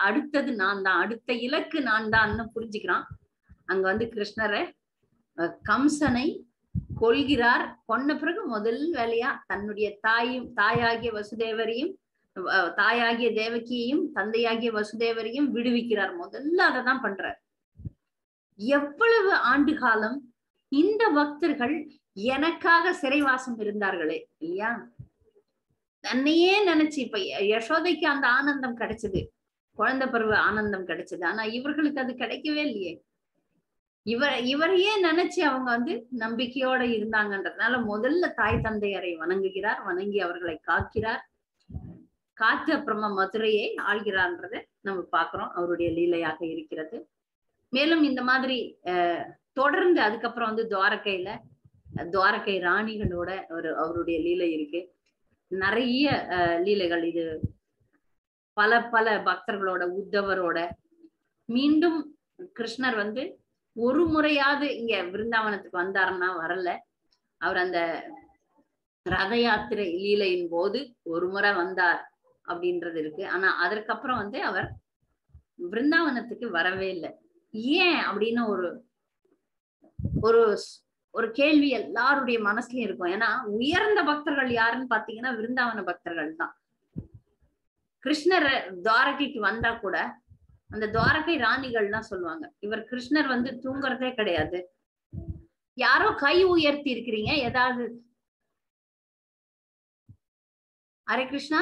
அடுத்தது நான் தான், அடுத்த இலக்கு நான் தான் புரிஞ்சுக்கிறான். அங்க வந்து கிருஷ்ணரை கம்சனை கொள்கிறார். கொன்ன பிறகு முதல் வேலையா தன்னுடைய தாயாகிய வசுதேவரையும் தாயாகிய தேவகியையும் தந்தையாகிய வசுதேவரையும் விடுவிக்கிறார். முதல்ல அததான் பண்றார். எவ்வளவு ஆண்டு காலம் இந்த பக்தர்கள் எனக்காக சிறைவாசம் இருந்தார்களே இல்லையா? தன்னையே நினைச்சு இப்ப யசோதைக்கு அந்த ஆனந்தம் கிடைச்சது, குழந்தை பருவ ஆனந்தம் கிடைச்சது. ஆனா இவர்களுக்கு அது கிடைக்கவே இல்லையே. இவரையே நினைச்சு அவங்க வந்து நம்பிக்கையோட இருந்தாங்கன்றதுனால முதல்ல தாய் தந்தையரை வணங்குகிறார். வணங்கி அவர்களை காக்கிறார். காத்து அப்புறமா மதுரையை ஆள்கிறார்ன்றதை நம்ம பாக்குறோம். அவருடைய லீலையாக இருக்கிறது. மேலும் இந்த மாதிரி தொடர்ந்து அதுக்கப்புறம் வந்து துவாரகை ராணிகளோட அவருடைய லீலை இருக்கு. நிறைய லீலைகள் இது பல பக்தர்களோட உத்தவரோட மீண்டும் கிருஷ்ணர் வந்து ஒரு முறையாவது இங்க விருந்தாவனத்துக்கு வந்தாருன்னா வரல. அவர் அந்த ரத யாத்திரை லீலையின் போது ஒரு முறை வந்தார் அப்படின்றது இருக்கு. ஆனா அதற்கப்புறம் வந்து அவர் விருந்தாவனத்துக்கு வரவே இல்லை. ஏன் அப்படின்னு ஒரு ஒரு கேள்வி எல்லாருடைய மனசுலயும் இருக்கும். ஏன்னா உயர்ந்த பக்தர்கள் யாருன்னு பாத்தீங்கன்னா விருந்தாவன பக்தர்கள் தான். கிருஷ்ணர் துவாரகைக்கு வந்தா கூட அந்த துவாரகை ராணிகள் தான் சொல்லுவாங்க, இவர் கிருஷ்ணர் வந்து தூங்குறதே கிடையாது. யாரோ கை உயர்த்தி இருக்கிறீங்க ஏதாவது? ஹரே கிருஷ்ணா.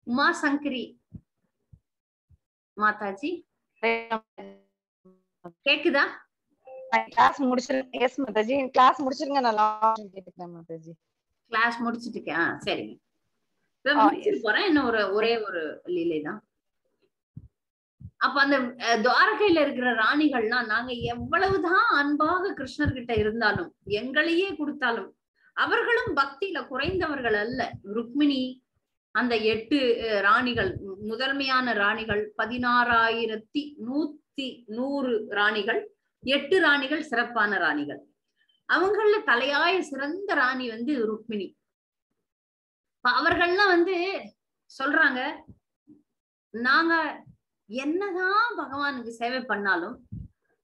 உமா சங்கரி மாதாஜி கேக்குதா? கிளாஸ் முடிச்சிருங்க. எஸ் மாதாஜி, கிளாஸ் முடிச்சிருங்க. நான் லாஸ்ட் கேக்குறேன் மாதாஜி. கிளாஸ் முடிச்சிட்டு இருக்கேன். சரிங்க, முடிச்சிட்டு போறேன். இன்னும் ஒரே ஒரு லீலை தான். அப்ப அந்த துவாரகையில இருக்கிற ராணிகள்லாம் நாங்க எவ்வளவுதான் அன்பாக கிருஷ்ணர்கிட்ட இருந்தாலும் எங்களையே கொடுத்தாலும் அவர்களும் பக்தியில குறைந்தவர்கள் அல்ல. ருக்மிணி அந்த 8 ராணிகள் முதன்மையான ராணிகள், 16,100 ராணிகள், 8 ராணிகள் சிறப்பான ராணிகள். அவங்கள தலையாய சிறந்த ராணி வந்து ருக்மிணி. அவர்கள்லாம் வந்து சொல்றாங்க, நாங்க என்னதான் பகவானுக்கு சேவை பண்ணாலும்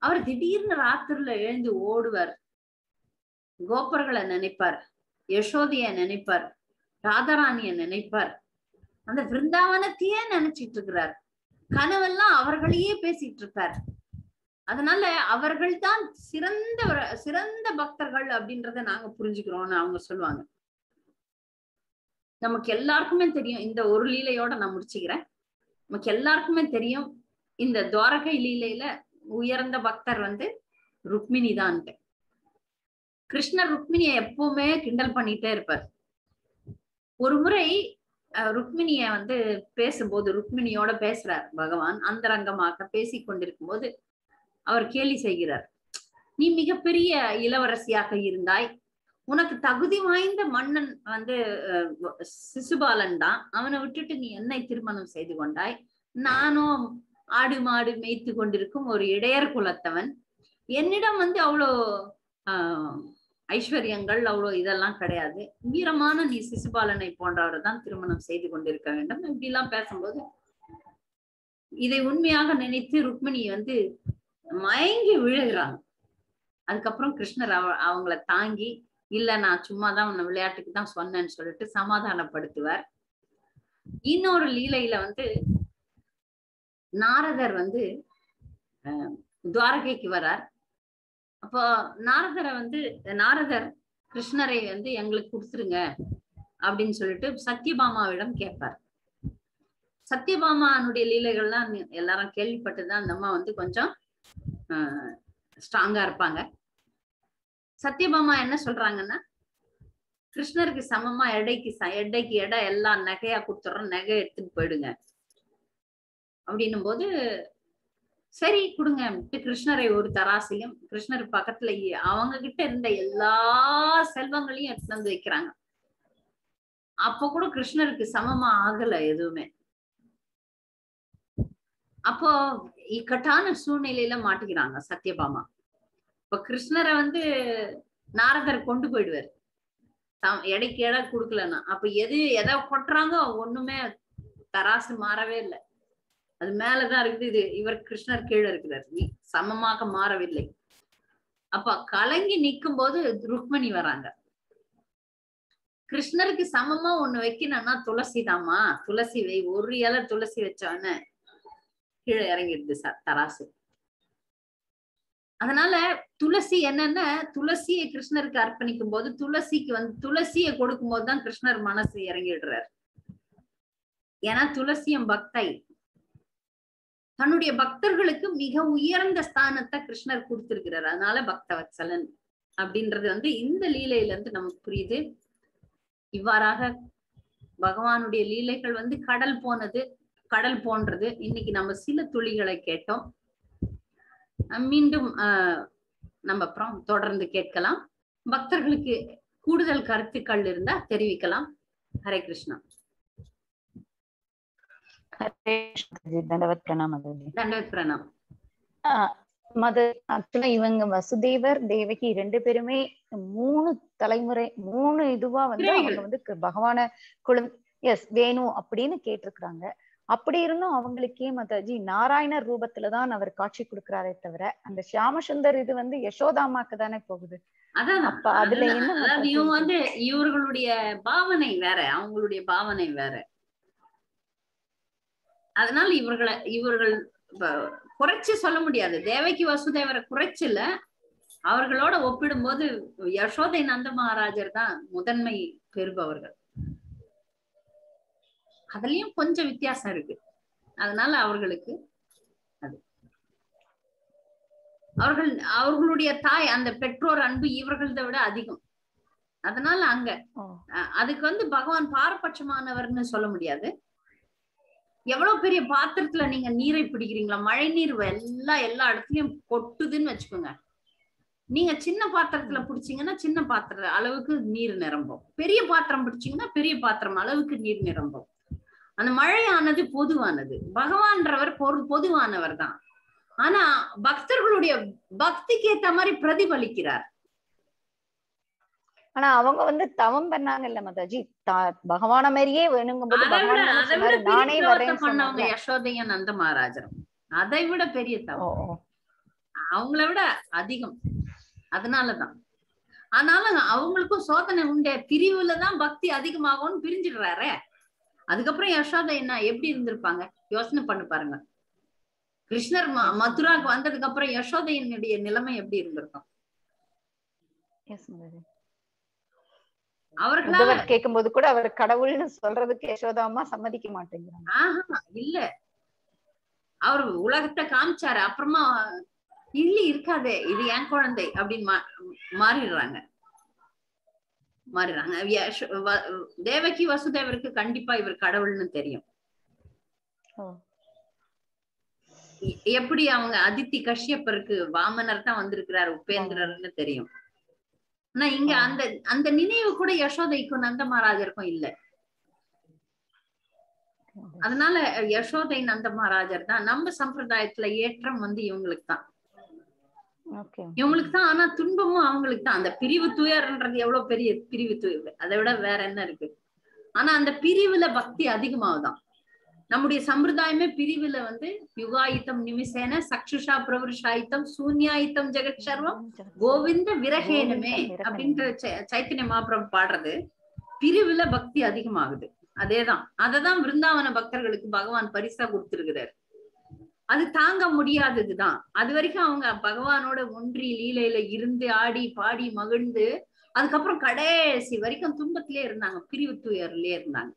அவர் திடீர்னு ராத்திரில எழுந்து ஓடுவார். கோபர்களை நினைப்பார், யசோதைய நினைப்பார், ராதாராணிய நினைப்பார், அந்த பிருந்தாவனத்தையே நினைச்சிட்டு இருக்கிறார். கனவெல்லாம் அவர்களையே பேசிட்டு இருப்பார். அதனால அவர்கள் தான் சிறந்த பக்தர்கள் அப்படின்றத நாங்க புரிஞ்சுக்கிறோம்னு அவங்க சொல்லுவாங்க. நமக்கு எல்லாருக்குமே தெரியும், இந்த ஒரு லீலையோட நான் முடிச்சுக்கிறேன். நமக்கு எல்லாருக்குமே தெரியும் இந்த துவாரகை லீலையில உயர்ந்த பக்தர் வந்து ருக்மிணி தான். கிருஷ்ணர் ருக்மிணிய எப்பவுமே கிண்டல் பண்ணிட்டே இருப்பார். ஒரு முறை ருக்மிணிய வந்து பேசும்போது, ருக்மிணியோட பேசுறார் பகவான், அந்தரங்கமாக பேசி கொண்டிருக்கும் போது அவர் கேலி செய்கிறார். நீ மிகப்பெரிய இளவரசியாக இருந்தாய், உனக்கு தகுதி வாய்ந்த மன்னன் வந்து சிசுபாலன் தான், அவனை விட்டுட்டு நீ என்னை திருமணம் செய்து கொண்டாய். நானும் ஆடு மாடு மேய்த்து கொண்டிருக்கும் ஒரு இடையர் குலத்தவன், என்னிடம் வந்து அவ்வளோ ஐஸ்வர்யங்கள் அவ்வளோ இதெல்லாம் கிடையாது. வீரமான நீ சிசுபாலனை போன்றவரை தான் திருமணம் செய்து கொண்டிருக்க வேண்டும். இப்படி எல்லாம் பேசும்போது இதை உண்மையாக நினைத்து ருக்மிணி வந்து மயங்கி விழுகிறாங்க. அதுக்கப்புறம் கிருஷ்ணர் அவங்கள தாங்கி, இல்ல நான் சும்மாதான் உன்னை விளையாட்டுக்கு தான் சொன்னேன்னு சொல்லிட்டு சமாதானப்படுத்துவார். இன்னொரு லீலையில வந்து நாரதர் வந்து துவாரகைக்கு வரார். அப்போ நாரதர் கிருஷ்ணரை வந்து எங்களுக்கு கொடுத்துருங்க அப்படின்னு சொல்லிட்டு சத்யபாமாவிடம் கேட்பார். சத்யபாமானுடைய லீலைகள்லாம் எல்லாரும் கேள்விப்பட்டுதான் அந்த அம்மா வந்து கொஞ்சம் ஸ்ட்ராங்கா இருப்பாங்க. சத்யபாமா என்ன சொல்றாங்கன்னா, கிருஷ்ணருக்கு சமமா எடைக்கு எடை எல்லாம் நகையா கொடுத்துறோம், நகை எடுத்துட்டு போயிடுங்க அப்படின்னும் போது சரி கொடுங்க. கிருஷ்ணரை ஒரு தராசிலும் கிருஷ்ணர் பக்கத்துல அவங்க கிட்ட இருந்த எல்லா செல்வங்களையும் எடுத்து வந்து வைக்கிறாங்க. அப்ப கூட கிருஷ்ணருக்கு சமமா ஆகல எதுவுமே. அப்போ இக்கட்டான சூழ்நிலையில மாட்டிக்கிறாங்க சத்யபாமா. இப்ப கிருஷ்ணரை வந்து நாரதர் கொண்டு போயிடுவார் எடைக்கு எடை கொடுக்கலன்னா. அப்ப எதை கொட்டுறாங்க ஒண்ணுமே தராசு மாறவே இல்லை, அது மேலதான் இருக்குது. இவர் கிருஷ்ணர் கீழே இருக்கிறார், சமமாக மாறவில்லை. அப்ப கலங்கி நிக்கும் போது ருக்மணி வராங்க. கிருஷ்ணருக்கு சமமா ஒண்ணு வைக்கணும்னா துளசி தாமா, துளசி வை. ஒரு இலை துளசி வச்சவன கீழே இறங்கிடுது தராசு. அதனால துளசி என்னன்னா, துளசியை கிருஷ்ணருக்கு அர்ப்பணிக்கும் போது துளசிக்கு வந்து துளசியை கொடுக்கும் போதுதான் கிருஷ்ணர் மனசு இறங்கிடுறார். ஏன்னா துளசியும் பக்தை, தன்னுடைய பக்தர்களுக்கு மிக உயர்ந்த ஸ்தானத்தை கிருஷ்ணர் கொடுத்திருக்கிறார். அதனால பக்தவத்சலன் அப்படின்றது வந்து இந்த லீலையில இருந்து நமக்கு புரியுது. இவ்வாறாக பகவானுடைய லீலைகள் வந்து கடல் போன்றது. இன்னைக்கு நம்ம சில துளிகளை கேட்டோம். மீண்டும் நம்ம அப்புறம் தொடர்ந்து கேட்கலாம். பக்தர்களுக்கு கூடுதல் கருத்துக்கள் இருந்தா தெரிவிக்கலாம். ஹரே கிருஷ்ணா. தண்டவத் பிரணாம். தண்டவத் பிரணாம். ஆக்சுவலா இவங்க வசுதேவர் தேவகி 2 பேருமே 3 தலைமுறை 3 இதுவா வந்து அவங்க வந்து பகவான வேணு அப்படின்னு கேட்டிருக்கிறாங்க. அப்படி இருந்தும் அவங்களுக்கே மாதாஜி நாராயணர் ரூபத்துலதான் அவர் காட்சி கொடுக்கிறாரே தவிர அந்த சியாமசுந்தர் இது வந்து யசோதாமாக்கு தானே போகுது. அப்ப அதுல என்ன வந்து இவர்களுடைய பாவனை வேற, அவங்களுடைய பாவனை வேற. அதனால இவர்கள் குறைச்சு சொல்ல முடியாது. தேவகி வசுதேவரை குறைச்சுல, அவர்களோட ஒப்பிடும் போது யசோதை நந்த மகாராஜர் தான் முதன்மை பெறுபவர்கள். அதுலயும் கொஞ்சம் வித்தியாசம் இருக்கு. அதனால அவர்களுக்கு அது அவர்களுடைய தாய் அந்த பெற்றோர் அன்பு இவர்களதை விட அதிகம். அதனால அங்க அதுக்கு வந்து பகவான் பாரபட்சமானவர்னு சொல்ல முடியாது. எவ்வளவு பெரிய பாத்திரத்துல நீங்க நீரை பிடிக்கிறீங்களா, மழை நீர் எல்லா இடத்துலயும் கொட்டுதுன்னு வச்சுக்கோங்க. நீங்க சின்ன பாத்திரத்துல பிடிச்சீங்கன்னா சின்ன பாத்திர அளவுக்கு நீர் நிரம்பும். பெரிய பாத்திரம் பிடிச்சீங்கன்னா பெரிய பாத்திரம் அளவுக்கு நீர் நிரம்பும். அந்த மழையானது பொதுவானது. பகவான்றவர் பொதுவானவர் தான். ஆனா பக்தர்களுடைய பக்திக்கு ஏத்த மாதிரி பிரதிபலிக்கிறார். ஆனா அவங்க வந்து தவம் பண்ணாங்க இல்ல மாதாஜி, பகவான மாதிரியே வேணுங்கும் போது நானே பண்ணவங்க யசோதையும் நந்த மகாராஜரும். அதை விட பெரிய தவம், அவங்கள விட அதிகம். அதனாலதான். ஆனாலும் அவங்களுக்கும் சோதனை உண்டே, பிரிவுலதான் பக்தி அதிகமாகும்னு பிரிஞ்சிடுறாரு. அதுக்கப்புறம் யசோதை என்ன எப்படி இருந்திருப்பாங்க யோசனை பண்ணு பாருங்க. கிருஷ்ணர் மதுராக்கு வந்ததுக்கு அப்புறம் யசோதையினுடைய நிலைமை எப்படி இருந்திருக்கும்? அவர்களால கேட்கும் போது கூட அவர் கடவுள்னு சொல்றதுக்கு யசோதாமா சம்மதிக்க மாட்டேங்கிறாங்க. இல்ல, அவர் உலகத்தை காமிச்சாரு. அப்புறமா இருக்காதே, இது என் குழந்தை அப்படின்னு மாறிடுறாங்க. தேவகி வசுதேவருக்கு கண்டிப்பா இவர் கடவுள்னு தெரியும். எப்படி அவங்க அதித்தி கஷ்யப்பருக்கு வாமனர் தான் வந்திருக்கிறார், உபேந்திரர்னு தெரியும். ஆனா இங்க அந்த நினைவு கூட யசோதைக்கும் நந்த மகாராஜருக்கும் இல்ல. அதனால யசோதை நந்த மகாராஜர் தான். நம்ம சம்பிரதாயத்துல ஏற்றம் வந்து இவங்களுக்கு தான், இவங்களுக்கு தான். ஆனா துன்பமும் அவங்களுக்கு தான். அந்த பிரிவு துயர்ன்றது எவ்வளவு பெரிய பிரிவு துயர், அதை விட வேற என்ன இருக்கு? ஆனா அந்த பிரிவுல பக்தி அதிகமாகுதான். நம்முடைய சம்பிரதாயமே பிரிவுல வந்து யுகாயுத்தம் நிமிஷேன சக்ஷுஷா பிரவருஷாயுத்தம் சூன்யாயுத்தம் ஜெகத் சர்வம் கோவிந்த விரகேனமே அப்படின்ற சைத்தன்ய மகாபிரபு பாடுறது. பிரிவுல பக்தி அதிகமாகுது. அதேதான், அததான் விருந்தாவன பக்தர்களுக்கு பகவான் பரிசா கொடுத்திருக்கிறார். அது தாங்க முடியாததுதான். அது வரைக்கும் அவங்க பகவானோட ஒன்றி லீலையில இருந்து ஆடி பாடி மகிழ்ந்து அதுக்கப்புறம் கடைசி வரைக்கும் துன்பத்திலே இருந்தாங்க, பிரிவு துயர்லயே இருந்தாங்க.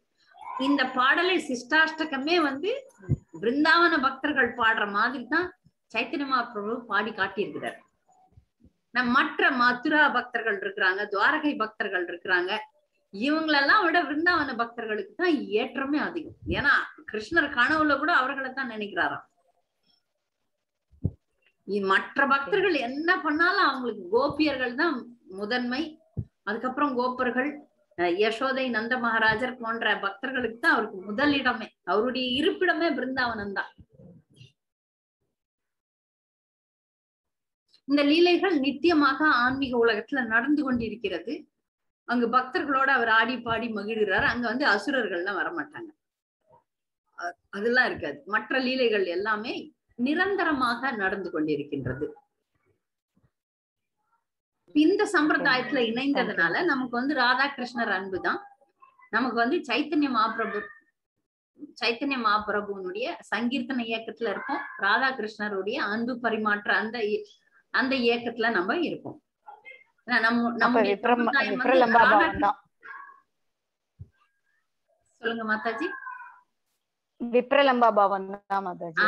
இந்த பாடலை சிஷ்டாஷ்டகமே வந்து விருந்தாவன பக்தர்கள் பாடுற மாதிரி தான் சைத்தன்ய மகாபிரபு பாடி காட்டியிருக்கிறார். மற்ற மதுரா பக்தர்கள் இருக்கிறாங்க, துவாரகை பக்தர்கள் இருக்கிறாங்க, இவங்களெல்லாம் விட விருந்தாவன பக்தர்களுக்கு தான் ஏற்றமே அதிகம். ஏன்னா கிருஷ்ணர் கனவுல கூட அவர்களை தான் நினைக்கிறாராம். மற்ற பக்தர்கள் என்ன பண்ணாலும் அவங்களுக்கு கோபியர்கள் தான் முதன்மை. அதுக்கப்புறம் கோப்பர்கள், யசோதை, நந்த மகாராஜர் போன்ற பக்தர்களுக்கு தான் அவருக்கு முதலிடமே. அவருடைய இருப்பிடமே பிருந்தாவனம் தான். இந்த லீலைகள் நித்தியமாக ஆன்மீக உலகத்துல நடந்து கொண்டிருக்கிறது. அங்கு பக்தர்களோட அவர் ஆடி பாடி மகிழ்கிறார். அங்க வந்து அசுரர்கள்லாம் வரமாட்டாங்க, அதெல்லாம் இருக்காது. மற்ற லீலைகள் எல்லாமே நிரந்தரமாக நடந்து கொண்டிருக்கின்றது. இந்த சம்பிரதாயத்துல இணைந்ததுனால நமக்கு வந்து ராதாகிருஷ்ணர் அன்புதான். நமக்கு வந்து சைத்தன்ய மகாபிரபுனுடைய சங்கீர்த்தன இயக்கத்துல இருப்போம். ராதாகிருஷ்ணருடைய அன்பு பரிமாற்ற அந்த இயக்கத்துல நம்ம இருப்போம். சொல்லுங்க மாதாஜி. விப்ரலம்ப பாவம் தான் மாதாஜி.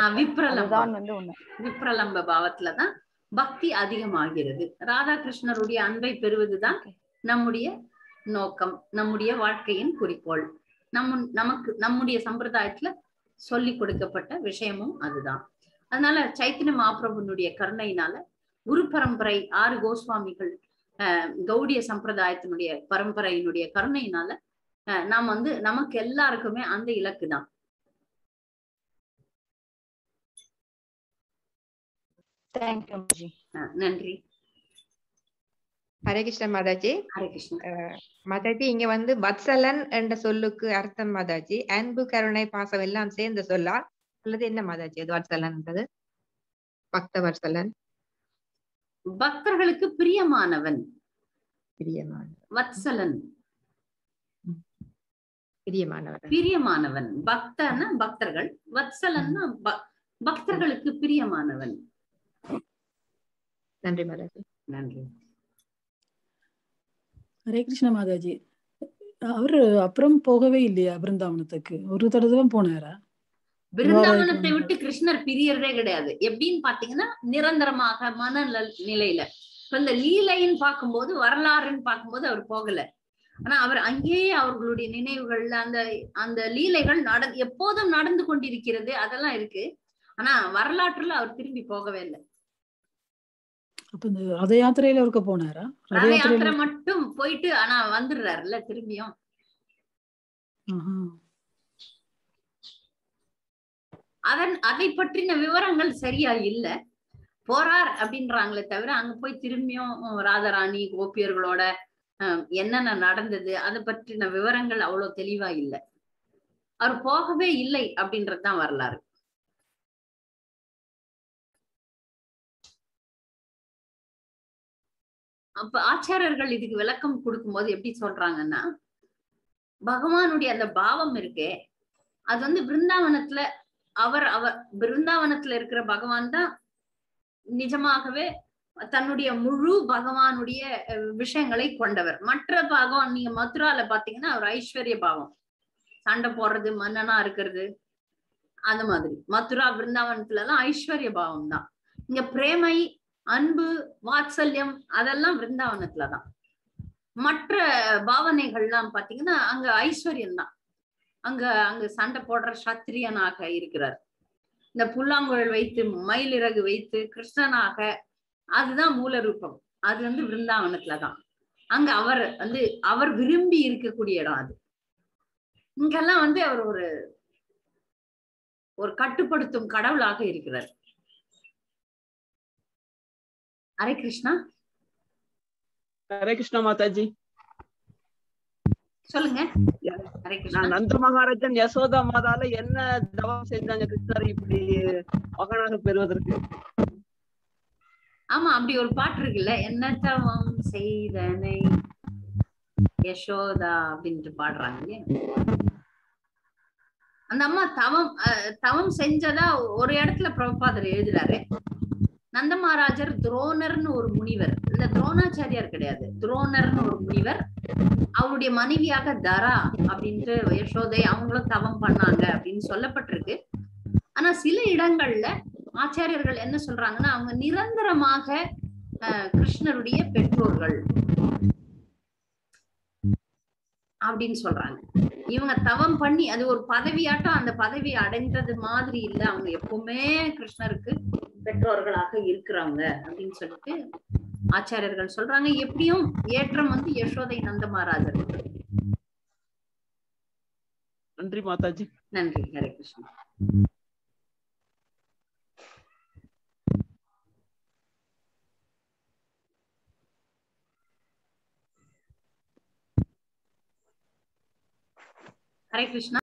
விப்ரலம்ப பாவத்துலதான் பக்தி அதிகமாகிறது. ராதாகிருஷ்ணருடைய அன்பை பெறுவதுதான் நம்முடைய நோக்கம், நம்முடைய வாழ்க்கையின் குறிக்கோள். நம்முடைய சம்பிரதாயத்துல சொல்லி கொடுக்கப்பட்ட விஷயமும் அதுதான். அதனால சைத்தன்ய மகாபிரபுனுடைய கருணையினால குரு பரம்பரை 6 கோஸ்வாமிகள், கௌடிய சம்பிரதாயத்தினுடைய பரம்பரையினுடைய கருணையினால நாம் வந்து நமக்கு எல்லாருக்குமே அந்த இலக்கு தான். நன்றி. ஹரே கிருஷ்ண மாதாஜி. ஹரே கிருஷ்ண மாதாஜி, இங்க வந்து வத்சலன் என்ற சொல்லுக்கு அர்த்தம் மாதாஜி அன்பு, கருணை, பாசம் எல்லாம் சேர்ந்த சொல்லா அல்லது என்ன மாதாஜி அது வத்சலன்ன்றது? பக்த வத்சலன் பக்தர்களுக்கு பிரியமானவன். வத்சலன் பிரியமானவன். பக்தனா பக்தர்கள், வத்சலன்னா பக்தர்களுக்கு பிரியமானவன். நன்றி மாதாஜி. நன்றி. ஹரே கிருஷ்ண மாதாஜி. அவரு அப்புறம் போகவே இல்லையா பிருந்தாவனத்துக்கு? ஒரு தடவை போனாரா? பிருந்தாவனத்தை விட்டு கிருஷ்ணர் பிரியறதே கிடையாது. எப்படின்னு பாத்தீங்கன்னா நிரந்தரமாக மன நிலையில. இப்ப இந்த லீலைன்னு பார்க்கும்போது, வரலாறுன்னு பார்க்கும்போது அவர் போகல. ஆனா அவர் அங்கேயே அவர்களுடைய நினைவுகள்ல அந்த லீலைகள் எப்போதும் நடந்து கொண்டிருக்கிறது, அதெல்லாம் இருக்கு. ஆனா வரலாற்றுல அவர் திரும்பி போகவே இல்லை. அப்ப இந்த ரத யாத்திரையில இருக்க போனாரா? ரத யாத்திரை மட்டும் போயிட்டு ஆனா வந்துடுறாருல்ல திரும்பியும். அதை பற்றின விவரங்கள் சரியா இல்ல. போறார் அப்படின்றாங்களே தவிர அங்க போய் திரும்பியும் ராதாராணி கோபியர்களோட என்னென்ன நடந்தது அதை பற்றின விவரங்கள் அவ்வளவு தெளிவா இல்ல. அவர் போகவே இல்லை அப்படின்றதுதான் வரலாறு. அப்ப ஆச்சாரியர்கள் இதுக்கு விளக்கம் கொடுக்கும்போது எப்படி சொல்றாங்கன்னா, பகவானுடைய அந்த பாவம் இருக்கே, அது வந்து பிருந்தாவனத்துல அவர் பிருந்தாவனத்துல இருக்கிற பகவான் தான் நிஜமாகவே தன்னுடைய முழு பகவானுடைய விஷயங்களை கொண்டவர். மற்ற பகவான் நீங்க மதுரால பாத்தீங்கன்னா அவர் ஐஸ்வர்ய பாவம், சண்டை போடுறது, மன்னனா இருக்கிறது, அந்த மாதிரி. மதுரா பிருந்தாவனத்துல எல்லாம் ஐஸ்வர்ய பாவம் தான். இங்க பிரேமை, அன்பு, வாத்சல்யம் அதெல்லாம் பிருந்தாவனத்துலதான். மற்ற பாவனைகள்லாம் பாத்தீங்கன்னா அங்க ஐஸ்வர்யம் தான். அங்க சண்டை போடுற சத்திரியனாக இருக்கிறார். இந்த புல்லாங்குழல் வைத்து மயிலிறகு வைத்து கிருஷ்ணனாக, அதுதான் மூல ரூபம். அது வந்து பிருந்தாவனத்துலதான். அங்க அவர் விரும்பி இருக்கக்கூடிய இடம் அது. இங்கெல்லாம் வந்து அவர் ஒரு கட்டுப்படுத்தும் கடவுளாக இருக்கிறார். ஹரே கிருஷ்ணா. ஹரே கிருஷ்ணா மாதாஜி. சொல்லுங்க. நந்த மகாராஜன் யசோதா மாதால என்ன தவம் செஞ்சாங்க கிருஷ்ணர் இப்படி மகனாக பெறுவதற்கு? ஆமா, அப்படி ஒரு பாட்டு இருக்குல்ல, என்ன தவம் செய்தனை யசோதா அப்படின்ட்டு பாடுறாங்க. அந்த அம்மா தவம் செஞ்சதா ஒரு இடத்துல பிரபுபாதர் எழுதுறாரு. நந்த மகாராஜர் துரோணர்னு ஒரு முனிவர், இந்த துரோணாச்சாரியார் கிடையாது, துரோணர்னு ஒரு முனிவர், அவருடைய மனைவியாக தரா அப்படின்ட்டு யசோதை அவங்களும் தவம் பண்ணாங்க அப்படின்னு சொல்லப்பட்டிருக்கு. ஆனா சில இடங்கள்ல ஆச்சாரியர்கள் என்ன சொல்றாங்கன்னா, அவங்க நிரந்தரமாக கிருஷ்ணருடைய பெற்றோர்கள். அப்படின்னு சொல்றாங்க. இவங்க தவம் பண்ணி அது ஒரு பதவியாட்டம், அந்த பதவி அடைந்தது மாதிரி இல்ல, அவங்க எப்பவுமே கிருஷ்ணருக்கு பெற்றோர்களாக இருக்கிறாங்க அப்படின்னு சொல்லிட்டு ஆச்சாரியர்கள் சொல்றாங்க. எப்படியும் ஏற்றம் வந்து யசோதை நந்த மகாராஜர். நன்றி மாதாஜி. நன்றி. ஹரே கிருஷ்ணா. ஹரே கிருஷ்ணா.